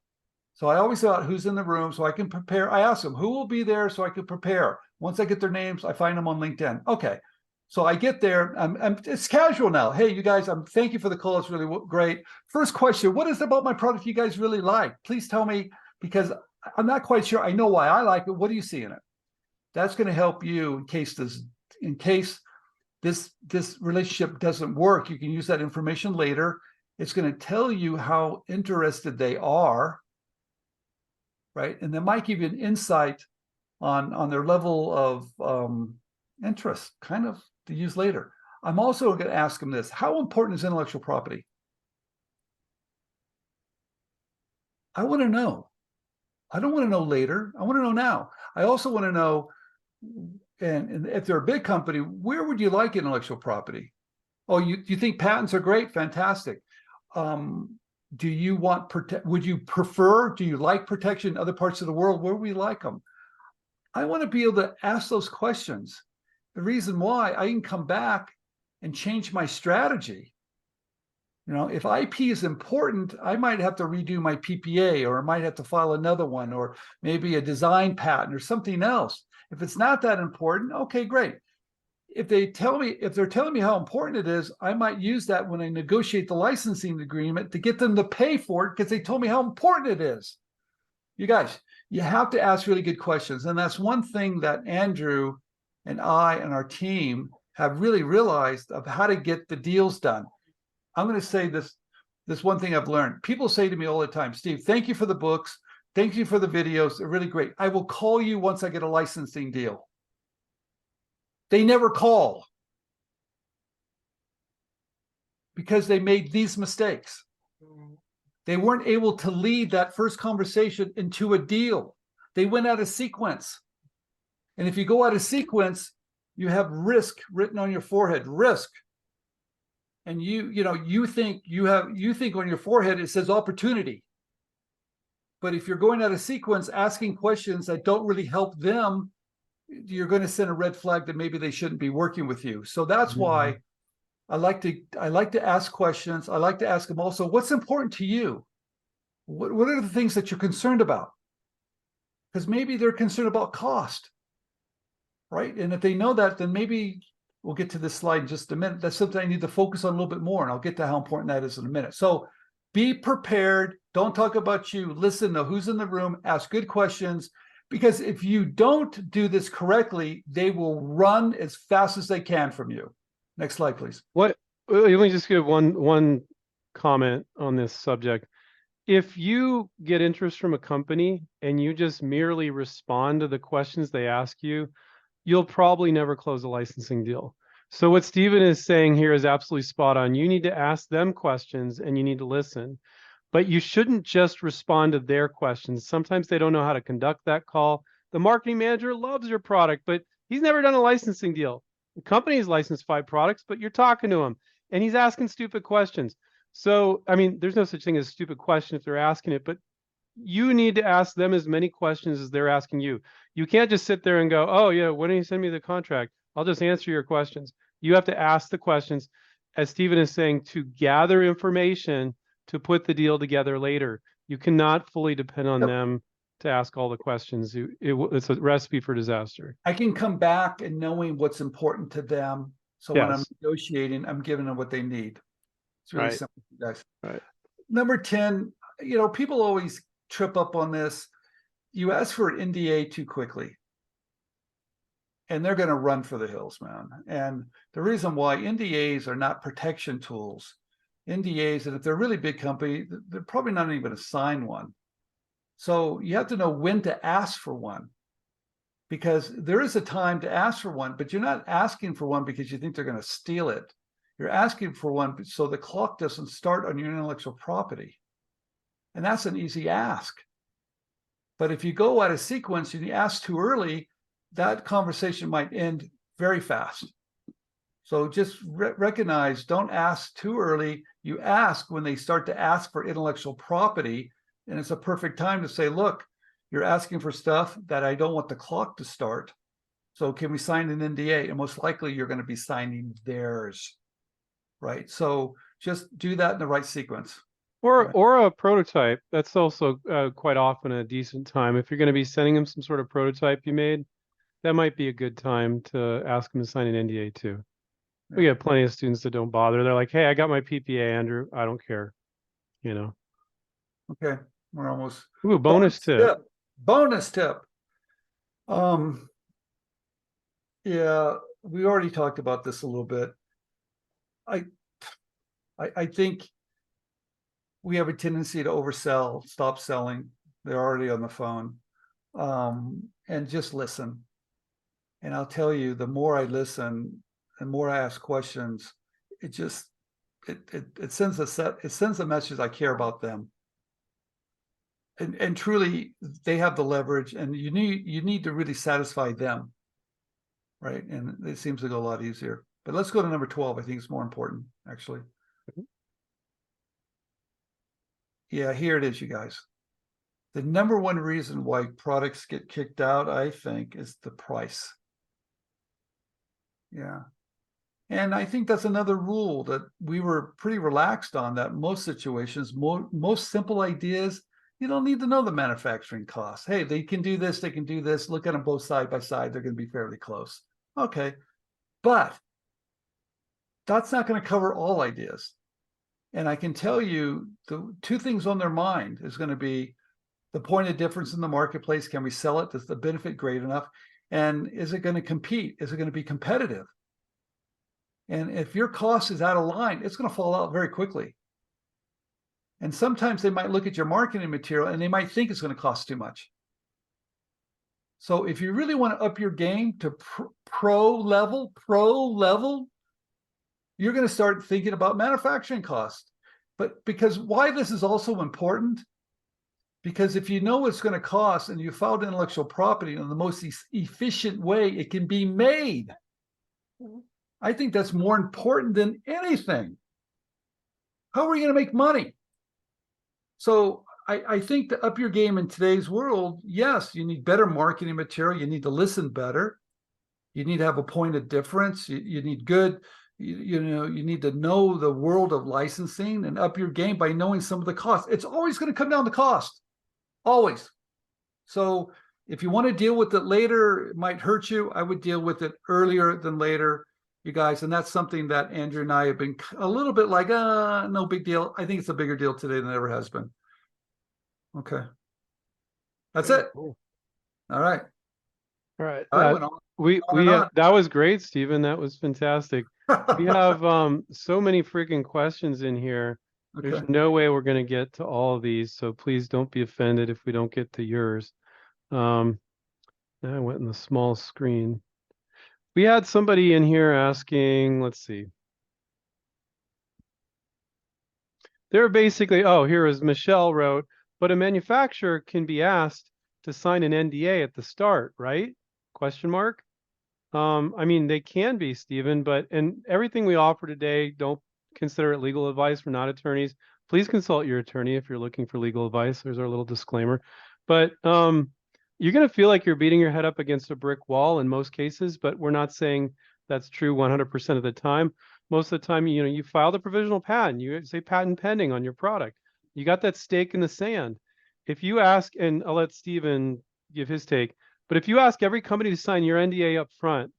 So I always thought who's in the room so I can prepare. I ask them who will be there so I can prepare. Once I get their names, I find them on LinkedIn. Okay. So I get there. It's casual now. Hey, you guys, thank you for the call. It's really great. First question, what is it about my product you guys really like? Please tell me, because I'm not quite sure. I know why I like it. What do you see in it? That's going to help you in case this relationship doesn't work. You can use that information later. It's going to tell you how interested they are, right? And that might give you an insight on their level of interest, kind of to use later. I'm also going to ask them this: how important is intellectual property? I want to know. I don't want to know later. I want to know now. I also want to know, and if they're a big company, where would you like intellectual property? Oh, you think patents are great? Fantastic. Do you want would you prefer, do you like protection in other parts of the world? Where would we like them? I want to be able to ask those questions. The reason why I can come back and change my strategy. You know, if IP is important, I might have to redo my PPA, or I might have to file another one, or maybe a design patent or something else. If it's not that important, okay, great. If they're telling me how important it is, I might use that when I negotiate the licensing agreement to get them to pay for it because they told me how important it is. You guys, you have to ask really good questions. And that's one thing that Andrew and I and our team have really realized of how to get the deals done. I'm going to say this one thing I've learned. People say to me all the time, Steve, thank you for the books. Thank you for the videos. They're really great. I will call you once I get a licensing deal. They never call because they made these mistakes. They weren't able to lead that first conversation into a deal. They went out of sequence. And if you go out of sequence, you have risk written on your forehead, risk. And you think on your forehead it says opportunity. But if you're going out of sequence, asking questions that don't really help them, you're going to send a red flag that maybe they shouldn't be working with you. So that's why I like to ask questions. I like to ask them also, what's important to you? What are the things that you're concerned about? Because maybe they're concerned about cost, right? And if they know that, then maybe we'll get to this slide in just a minute. That's something I need to focus on a little bit more, and I'll get to how important that is in a minute. So be prepared. Don't talk about you. Listen to who's in the room. Ask good questions. Because if you don't do this correctly, they will run as fast as they can from you. Next slide, please. Let me just give one comment on this subject. If you get interest from a company and you just merely respond to the questions they ask you, you'll probably never close a licensing deal. So what Stephen is saying here is absolutely spot on. You need to ask them questions and you need to listen. But you shouldn't just respond to their questions. Sometimes they don't know how to conduct that call. The marketing manager loves your product, but he's never done a licensing deal. The company's licensed 5 products, but you're talking to him and he's asking stupid questions. So, I mean, there's no such thing as a stupid question if they're asking it, but you need to ask them as many questions as they're asking you. You can't just sit there and go, oh yeah, when do you send me the contract? I'll just answer your questions. You have to ask the questions, as Stephen is saying, to gather information to put the deal together later. You cannot fully depend on them to ask all the questions. It's a recipe for disaster. I can come back and knowing what's important to them. So when I'm negotiating, I'm giving them what they need. It's really simple, guys. Right. Number 10, people always trip up on this. You ask for an NDA too quickly, and they're going to run for the hills, man. And the reason why NDAs are not protection tools, NDAs, and if they're a really big company, they're probably not even going to sign one. So you have to know when to ask for one, because there is a time to ask for one, but you're not asking for one because you think they're going to steal it. You're asking for one so the clock doesn't start on your intellectual property. And that's an easy ask. But if you go out of sequence and you ask too early, that conversation might end very fast. So just recognize, don't ask too early. You ask when they start to ask for intellectual property, and it's a perfect time to say, look, you're asking for stuff that I don't want the clock to start. So can we sign an NDA? And most likely you're going to be signing theirs, right? So just do that in the right sequence. Right. or a prototype. That's also quite often a decent time. If you're going to be sending them some sort of prototype you made, that might be a good time to ask them to sign an NDA too. We Yeah. have plenty of students that don't bother. They're like, "Hey, I got my PPA, Andrew. I don't care." You know. Okay. We're almost Ooh, bonus bonus tip. tip. Bonus tip. Um, yeah, we already talked about this a little bit. I I think we have a tendency to oversell, stop selling. They're already on the phone. And just listen. And I'll tell you, the more I listen, the more I ask questions, it just it sends a message I care about them. And truly they have the leverage, and you need to really satisfy them, right? And it seems to go a lot easier. But let's go to number 12. I think it's more important, actually. Yeah, here it is, you guys. The number one reason why products get kicked out, I think, is the price. Yeah. And I think that's another rule that we were pretty relaxed on, that most situations, most simple ideas, you don't need to know the manufacturing costs. Hey, they can do this, they can do this. Look at them both side by side. They're going to be fairly close. Okay. But that's not going to cover all ideas. And I can tell you the two things on their mind is going to be the point of difference in the marketplace. Can we sell it? Is the benefit great enough? And is it going to compete? Is it going to be competitive? And if your cost is out of line, it's going to fall out very quickly. And sometimes they might look at your marketing material and they might think it's going to cost too much. So if you really want to up your game to pro level, you're going to start thinking about manufacturing costs. But because why this is also important, because if you know what it's going to cost and you filed intellectual property in the most efficient way it can be made, I think that's more important than anything. How are you going to make money? So I think to up your game in today's world, yes, you need better marketing material. You need to listen better. You need to have a point of difference. You need good, you need to know the world of licensing and up your game by knowing some of the costs. It's always going to come down to cost, always. So if you want to deal with it later, it might hurt you. I would deal with it earlier than later, you guys. And that's something that Andrew and I have been a little bit like, no big deal. I think it's a bigger deal today than it ever has been. Okay. That's Very it. cool. All right. All right. I went on, We on and on. that was great, Stephen. That was fantastic. We have so many freaking questions in here. There's Okay. no way we're going to get to all of these, so please don't be offended if we don't get to yours. Now I went in the small screen. We had somebody in here asking, let's see. They're basically, oh, here is Michelle wrote, but a manufacturer can be asked to sign an NDA at the start, right? Question mark. I mean, they can be, Stephen, but and everything we offer today, don't consider it legal advice. We're not attorneys. Please consult your attorney if you're looking for legal advice. There's our little disclaimer. But you're going to feel like you're beating your head up against a brick wall in most cases, but we're not saying that's true 100% of the time. Most of the time, you file the provisional patent, you say patent pending on your product. You got that stake in the sand. If you ask, and I'll let Stephen give his take, but if you ask every company to sign your NDA up front,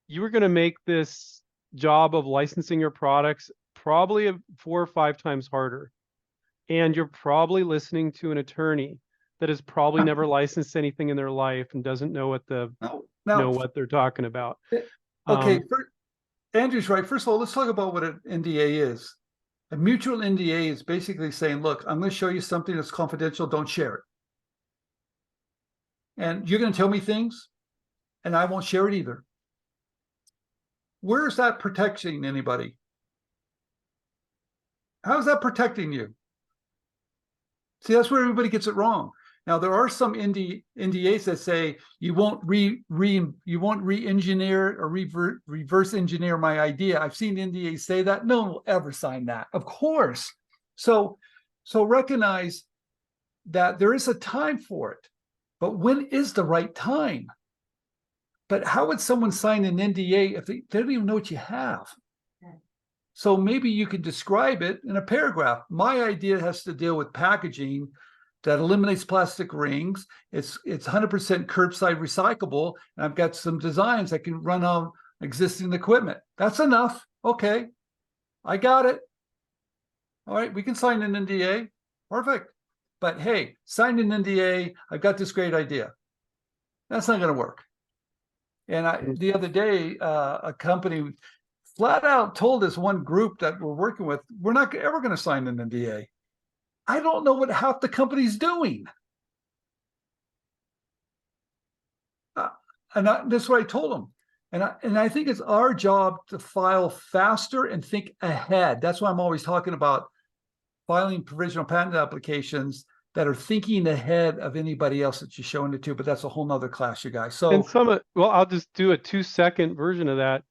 you are going to make this job of licensing your products probably 4 or 5 times harder. And you're probably listening to an attorney that has probably never licensed anything in their life and doesn't know what what they're talking about. Okay, Andrew's right. First of all, let's talk about what an NDA is. A mutual NDA is basically saying, look, I'm going to show you something that's confidential. Don't share it. And you're going to tell me things, and I won't share it either. Where's that protecting anybody? How's that protecting you? See, that's where everybody gets it wrong. Now, there are some NDAs that say you won't re-engineer or reverse engineer my idea. I've seen NDAs say that. No one will ever sign that, of course. So recognize that there is a time for it, but when is the right time? But how would someone sign an NDA if they don't even know what you have? So maybe you could describe it in a paragraph. My idea has to deal with packaging that eliminates plastic rings. It's 100% curbside recyclable, and I've got some designs that can run on existing equipment. That's enough. Okay, I got it. All right, we can sign an NDA. Perfect. But hey, sign an NDA. I've got this great idea. That's not going to work. And the other day, a company flat out told this one group that we're working with, we're not ever going to sign an NDA. I don't know what half the company's doing. That's what I told them. And I think it's our job to file faster and think ahead. That's why I'm always talking about filing provisional patent applications that are thinking ahead of anybody else that you're showing it to. But that's a whole nother class, you guys. And So well, I'll just do a 2-second version of that.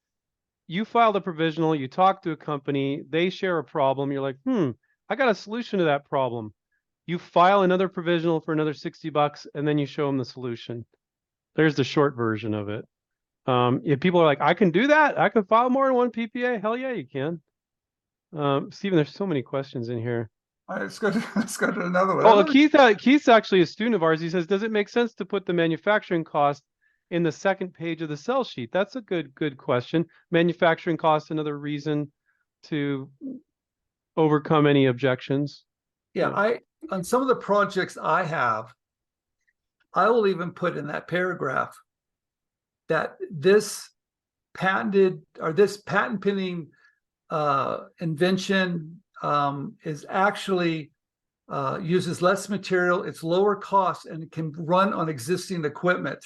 You file the provisional, you talk to a company, they share a problem. You're like, I got a solution to that problem. You file another provisional for another $60, and then you show them the solution. There's the short version of it. If people are like, I can do that, I can file more than one PPA. Hell yeah, you can. Stephen, there's so many questions in here. all right, let's go to another one. Oh, Keith's actually a student of ours. He says, does it make sense to put the manufacturing cost in the second page of the sell sheet? That's a good question. Manufacturing cost, another reason to overcome any objections. Yeah, on some of the projects I have, I will even put in that paragraph that this patent pending invention is actually uses less material, it's lower cost, and it can run on existing equipment.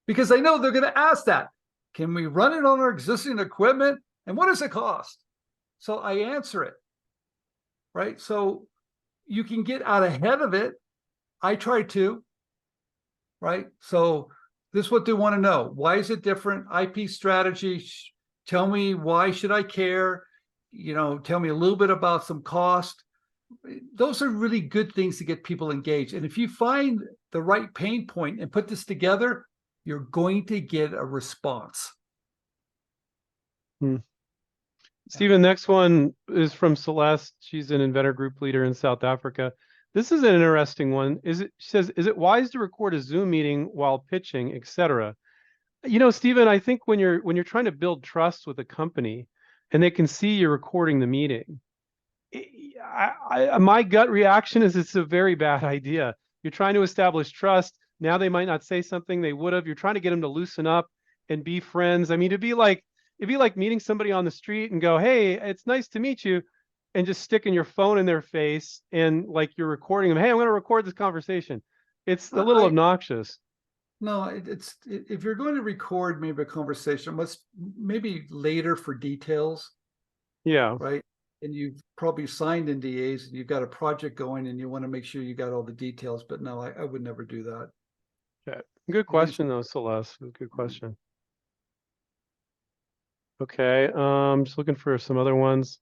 Because I know they're going to ask that. Can we run it on our existing equipment? And what does it cost? So I answer it, right? So you can get out ahead of it. I try to, right? So this is what they want to know. Why is it different? IP strategy. Tell me, why should I care? Tell me a little bit about some cost. Those are really good things to get people engaged. And if you find the right pain point and put this together, you're going to get a response. Stephen, next one is from Celeste. She's an inventor group leader in South Africa. This is an interesting one. She says, is it wise to record a Zoom meeting while pitching, etc.? Stephen, I think when you're trying to build trust with a company and they can see you're recording the meeting, my gut reaction is it's a very bad idea. You're trying to establish trust. Now they might not say something they would have. You're trying to get them to loosen up and be friends. I mean, it'd be like meeting somebody on the street and go, hey, it's nice to meet you, and just sticking your phone in their face and like you're recording them. Hey, I'm going to record this conversation. It's a little obnoxious. No, if you're going to record maybe a conversation, maybe later for details. Yeah. Right. And you've probably signed NDAs and you've got a project going and you want to make sure you got all the details. But no, I would never do that. Okay. Good question though, Celeste. Good question. Okay. Just looking for some other ones.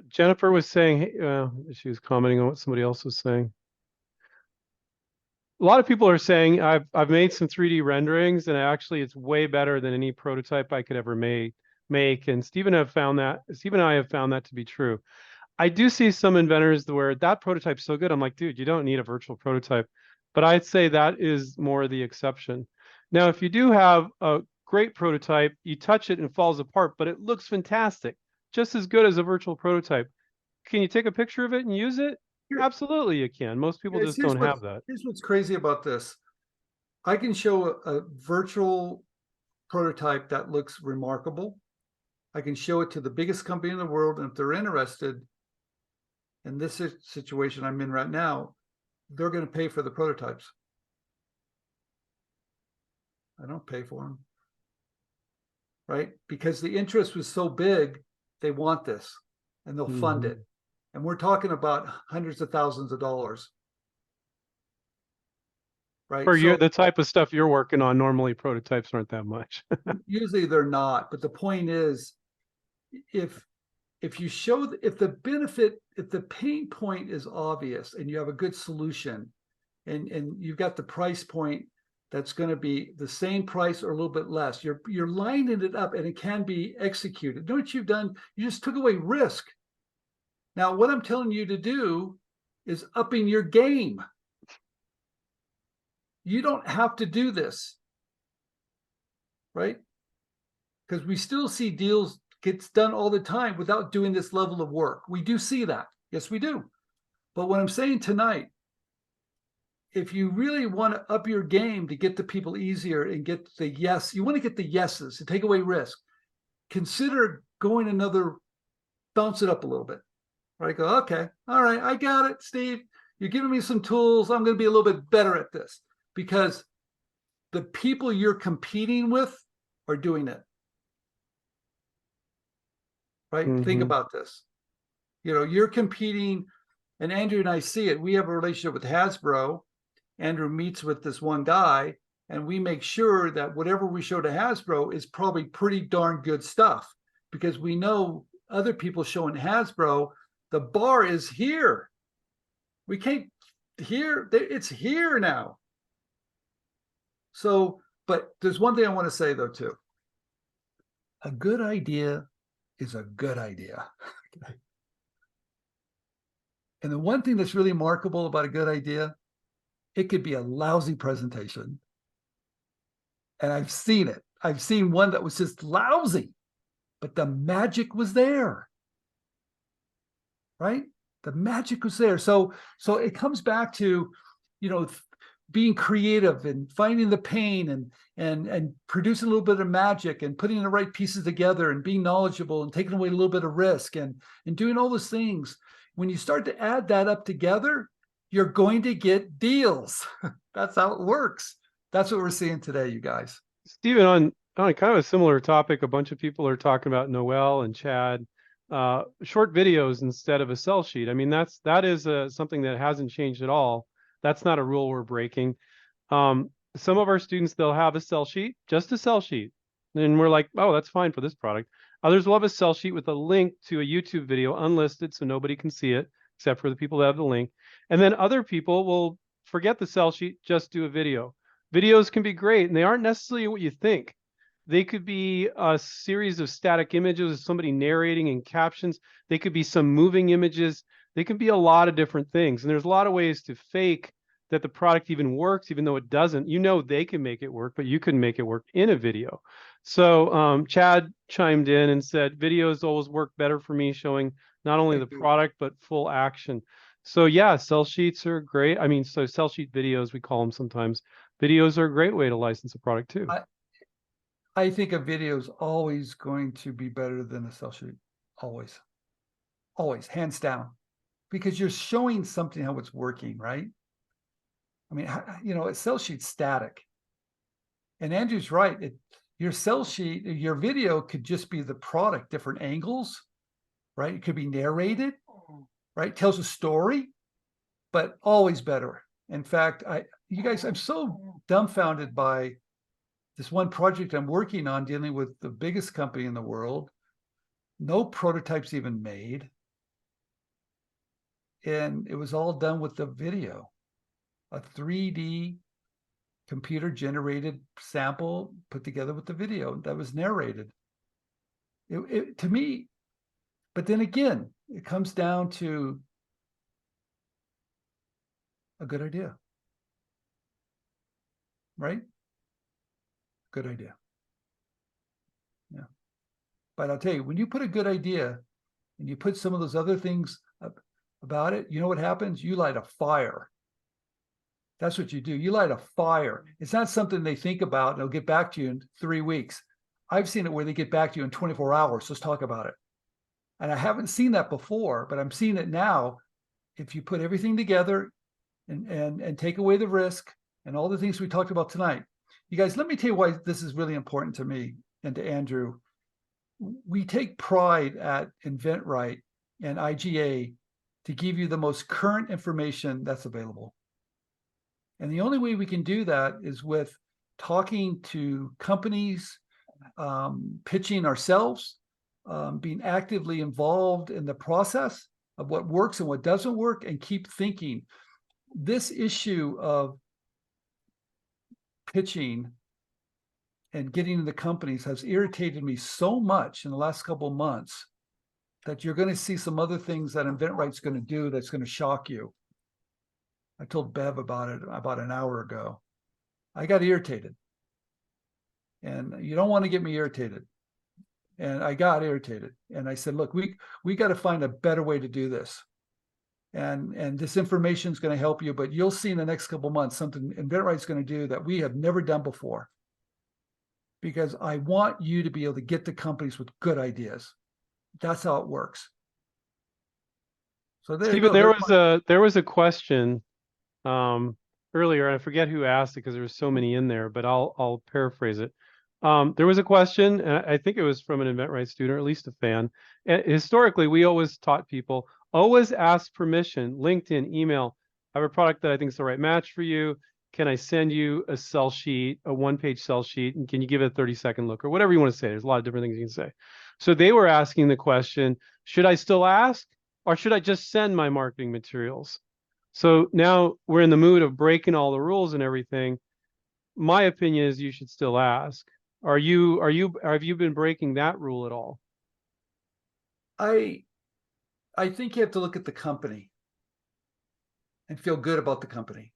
Jennifer was saying, she was commenting on what somebody else was saying. A lot of people are saying I've made some 3D renderings and it's way better than any prototype I could ever make. And Steve and I have found that to be true. I do see some inventors where that prototype's so good. I'm like, dude, you don't need a virtual prototype. But I'd say that is more the exception. Now, if you do have a great prototype, you touch it and it falls apart, but it looks fantastic, just as good as a virtual prototype. Can you take a picture of it and use it? Absolutely, you can. Most people just don't have that. Here's what's crazy about this. I can show a virtual prototype that looks remarkable. I can show it to the biggest company in the world, and if they're interested in this situation I'm in right now, they're going to pay for the prototypes. I don't pay for them, right? Because the interest was so big, they want this, and they'll fund it. And we're talking about hundreds of thousands of dollars. Right. For the type of stuff you're working on, normally prototypes aren't that much. Usually they're not. But the point is, if you show, if the pain point is obvious and you have a good solution and you've got the price point that's going to be the same price or a little bit less. You're lining it up and it can be executed. You know what you've done? You just took away risk. Now, what I'm telling you to do is upping your game. You don't have to do this, right? Because we still see deals gets done all the time without doing this level of work. We do see that. Yes, we do. But what I'm saying tonight, if you really want to up your game to get to people easier and get the yes, you want to get the yeses to take away risk, consider going another, bounce it up a little bit. Right? Go, okay, all right, I got it, Steve. You're giving me some tools. I'm going to be a little bit better at this because the people you're competing with are doing it. Right? Think about this. You know, you're competing, and Andrew and I see it. We have a relationship with Hasbro. Andrew meets with this one guy, and we make sure that whatever we show to Hasbro is probably pretty darn good stuff because we know other people showing Hasbro, the bar is here. We can't here, it's here now. So, but there's one thing I want to say though, too. A good idea is a good idea. And the one thing that's really remarkable about a good idea, it could be a lousy presentation. And I've seen it. I've seen one that was just lousy, but the magic was there. Right? The magic was there. So it comes back to, you know, being creative and finding the pain and producing a little bit of magic and putting the right pieces together and being knowledgeable and taking away a little bit of risk and doing all those things. When you start to add that up together, you're going to get deals. That's how it works. That's what we're seeing today, you guys. Stephen, on kind of a similar topic, a bunch of people are talking about Noel and Chad, short videos instead of a sell sheet. I mean, that is something that hasn't changed at all. That's not a rule we're breaking. Some of our students, they'll have a sell sheet, just a sell sheet. And we're like, oh, that's fine for this product. Others will have a sell sheet with a link to a YouTube video unlisted so nobody can see it except for the people that have the link. And then other people will forget the sell sheet, just do a video. Videos can be great, and they aren't necessarily what you think. They could be a series of static images of somebody narrating and captions. They could be some moving images. They can be a lot of different things. And there's a lot of ways to fake that the product even works, even though it doesn't. You know they can make it work, but you couldn't make it work in a video. So Chad chimed in and said, videos always work better for me, showing not only the product, but full action. So yeah, sell sheets are great. I mean, so sell sheet videos, we call them sometimes. Videos are a great way to license a product too. I think a video is always going to be better than a sell sheet. Always. Always, hands down. Because you're showing something how it's working, right? I mean, you know, a sell sheet's static. And Andrew's right. Your sell sheet, your video could just be the product, different angles, right? It could be narrated, right? Tells a story, but always better. In fact, you guys, I'm so dumbfounded by this one project I'm working on dealing with the biggest company in the world. No prototypes even made. And it was all done with the video, a 3D computer generated sample put together with the video that was narrated. To me, but then again, it comes down to a good idea, right? Good idea. Yeah. But I'll tell you, when you put a good idea and you put some of those other things about it, you know what happens? You light a fire. That's what you do. You light a fire. It's not something they think about and they'll get back to you in 3 weeks. I've seen it where they get back to you in 24 hours. Let's talk about it. And I haven't seen that before, but I'm seeing it now. If you put everything together and take away the risk and all the things we talked about tonight. You guys, let me tell you why this is really important to me and to Andrew. We take pride at InventRight and IGA to give you the most current information that's available. And the only way we can do that is with talking to companies, pitching ourselves, being actively involved in the process of what works and what doesn't work, and keep thinking. This issue of pitching and getting into companies has irritated me so much in the last couple of months that you're going to see some other things that InventRight's going to do that's going to shock you. I told Bev about it about an hour ago. I got irritated. And you don't want to get me irritated. And I got irritated. And I said, look, we got to find a better way to do this. And this information is going to help you, but you'll see in the next couple of months something InventRight's going to do that we have never done before. Because I want you to be able to get to companies with good ideas. That's how it works. So there Stephen, you go. There was a question earlier, and I forget who asked it because there were so many in there, but I'll paraphrase it. There was a question, and I think it was from an InventRight student, or at least a fan. And historically, we always taught people, always ask permission, LinkedIn, email. I have a product that I think is the right match for you. Can I send you a sell sheet, a one-page sell sheet, and can you give it a 30-second look, or whatever you want to say? There's a lot of different things you can say. So they were asking the question, should I still ask, or should I just send my marketing materials? So now we're in the mood of breaking all the rules and everything. My opinion is you should still ask. Have you been breaking that rule at all? I think you have to look at the company and feel good about the company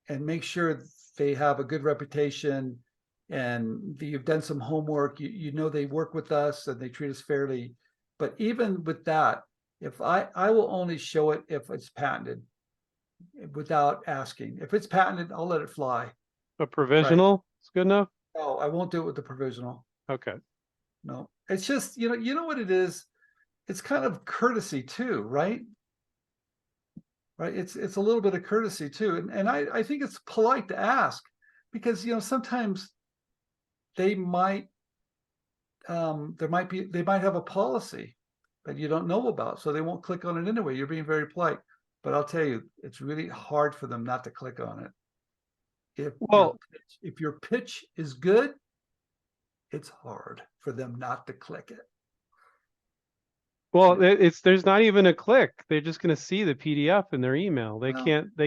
and make sure they have a good reputation and you've done some homework. You know they work with us and they treat us fairly. But even with that, if I will only show it if it's patented without asking. If it's patented, I'll let it fly. A provisional is good enough? No, I won't do it with the provisional. Okay. No, it's just, you know what it is? It's kind of courtesy too, right? Right. It's a little bit of courtesy too. And I think it's polite to ask because, sometimes they might they might have a policy that you don't know about, so they won't click on it anyway. You're being very polite, but I'll tell you, it's really hard for them not to click on it. If your pitch is good, it's hard for them not to click it. Well, there's not even a click. They're just going to see the PDF in their email. They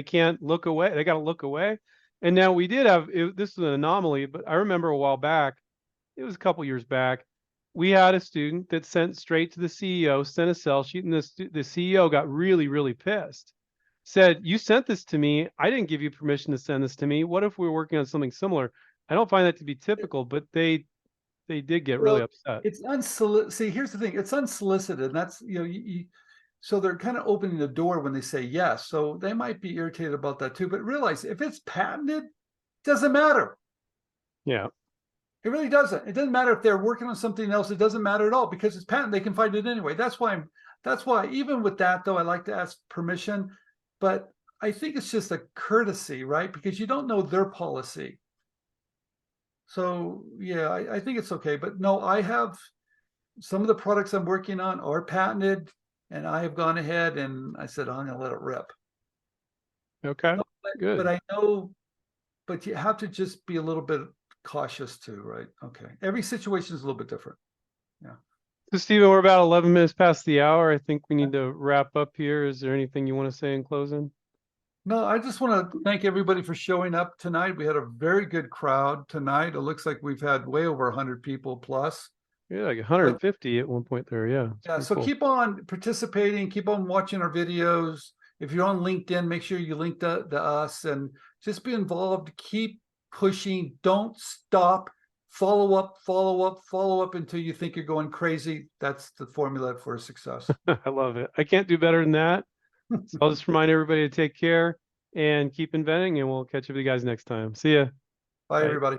can't look away. They got to look away. And now we did have this is an anomaly, but I remember a while back, it was a couple years back, we had a student that sent straight to the CEO, sent a sell sheet, and the CEO got really, really pissed. Said, "You sent this to me. I didn't give you permission to send this to me. What if we were working on something similar?" I don't find that to be typical, but they did get really upset. It's unsolicited. See, here's the thing: it's unsolicited. And that's so they're kind of opening the door when they say yes. So they might be irritated about that too. But realize if it's patented, it doesn't matter. Yeah. It really doesn't. It doesn't matter if they're working on something else. It doesn't matter at all because it's patent. They can find it anyway. That's why even with that though, I like to ask permission. But I think it's just a courtesy, right? Because you don't know their policy. So yeah, I think it's okay. But no, I have some of the products I'm working on are patented, and I have gone ahead and I said I'm going to let it rip. Okay, good. But I know, but you have to just be a little bit cautious too, right? Okay, every situation is a little bit different. Yeah. So Stephen, we're about 11 minutes past the hour. I think we need to wrap up here. Is there anything you want to say in closing? No, I just want to thank everybody for showing up tonight. We had a very good crowd tonight. It looks like we've had way over 100 people plus. Yeah, like 150 at one point there. Yeah. Yeah. So keep on participating. Keep on watching our videos. If you're on LinkedIn, make sure you link to us and just be involved. Keep pushing. Don't stop. Follow up until you think you're going crazy. That's the formula for success. I love it. I can't do better than that. So I'll just remind everybody to take care and keep inventing, and we'll catch up with you guys next time. See ya. Bye, everybody.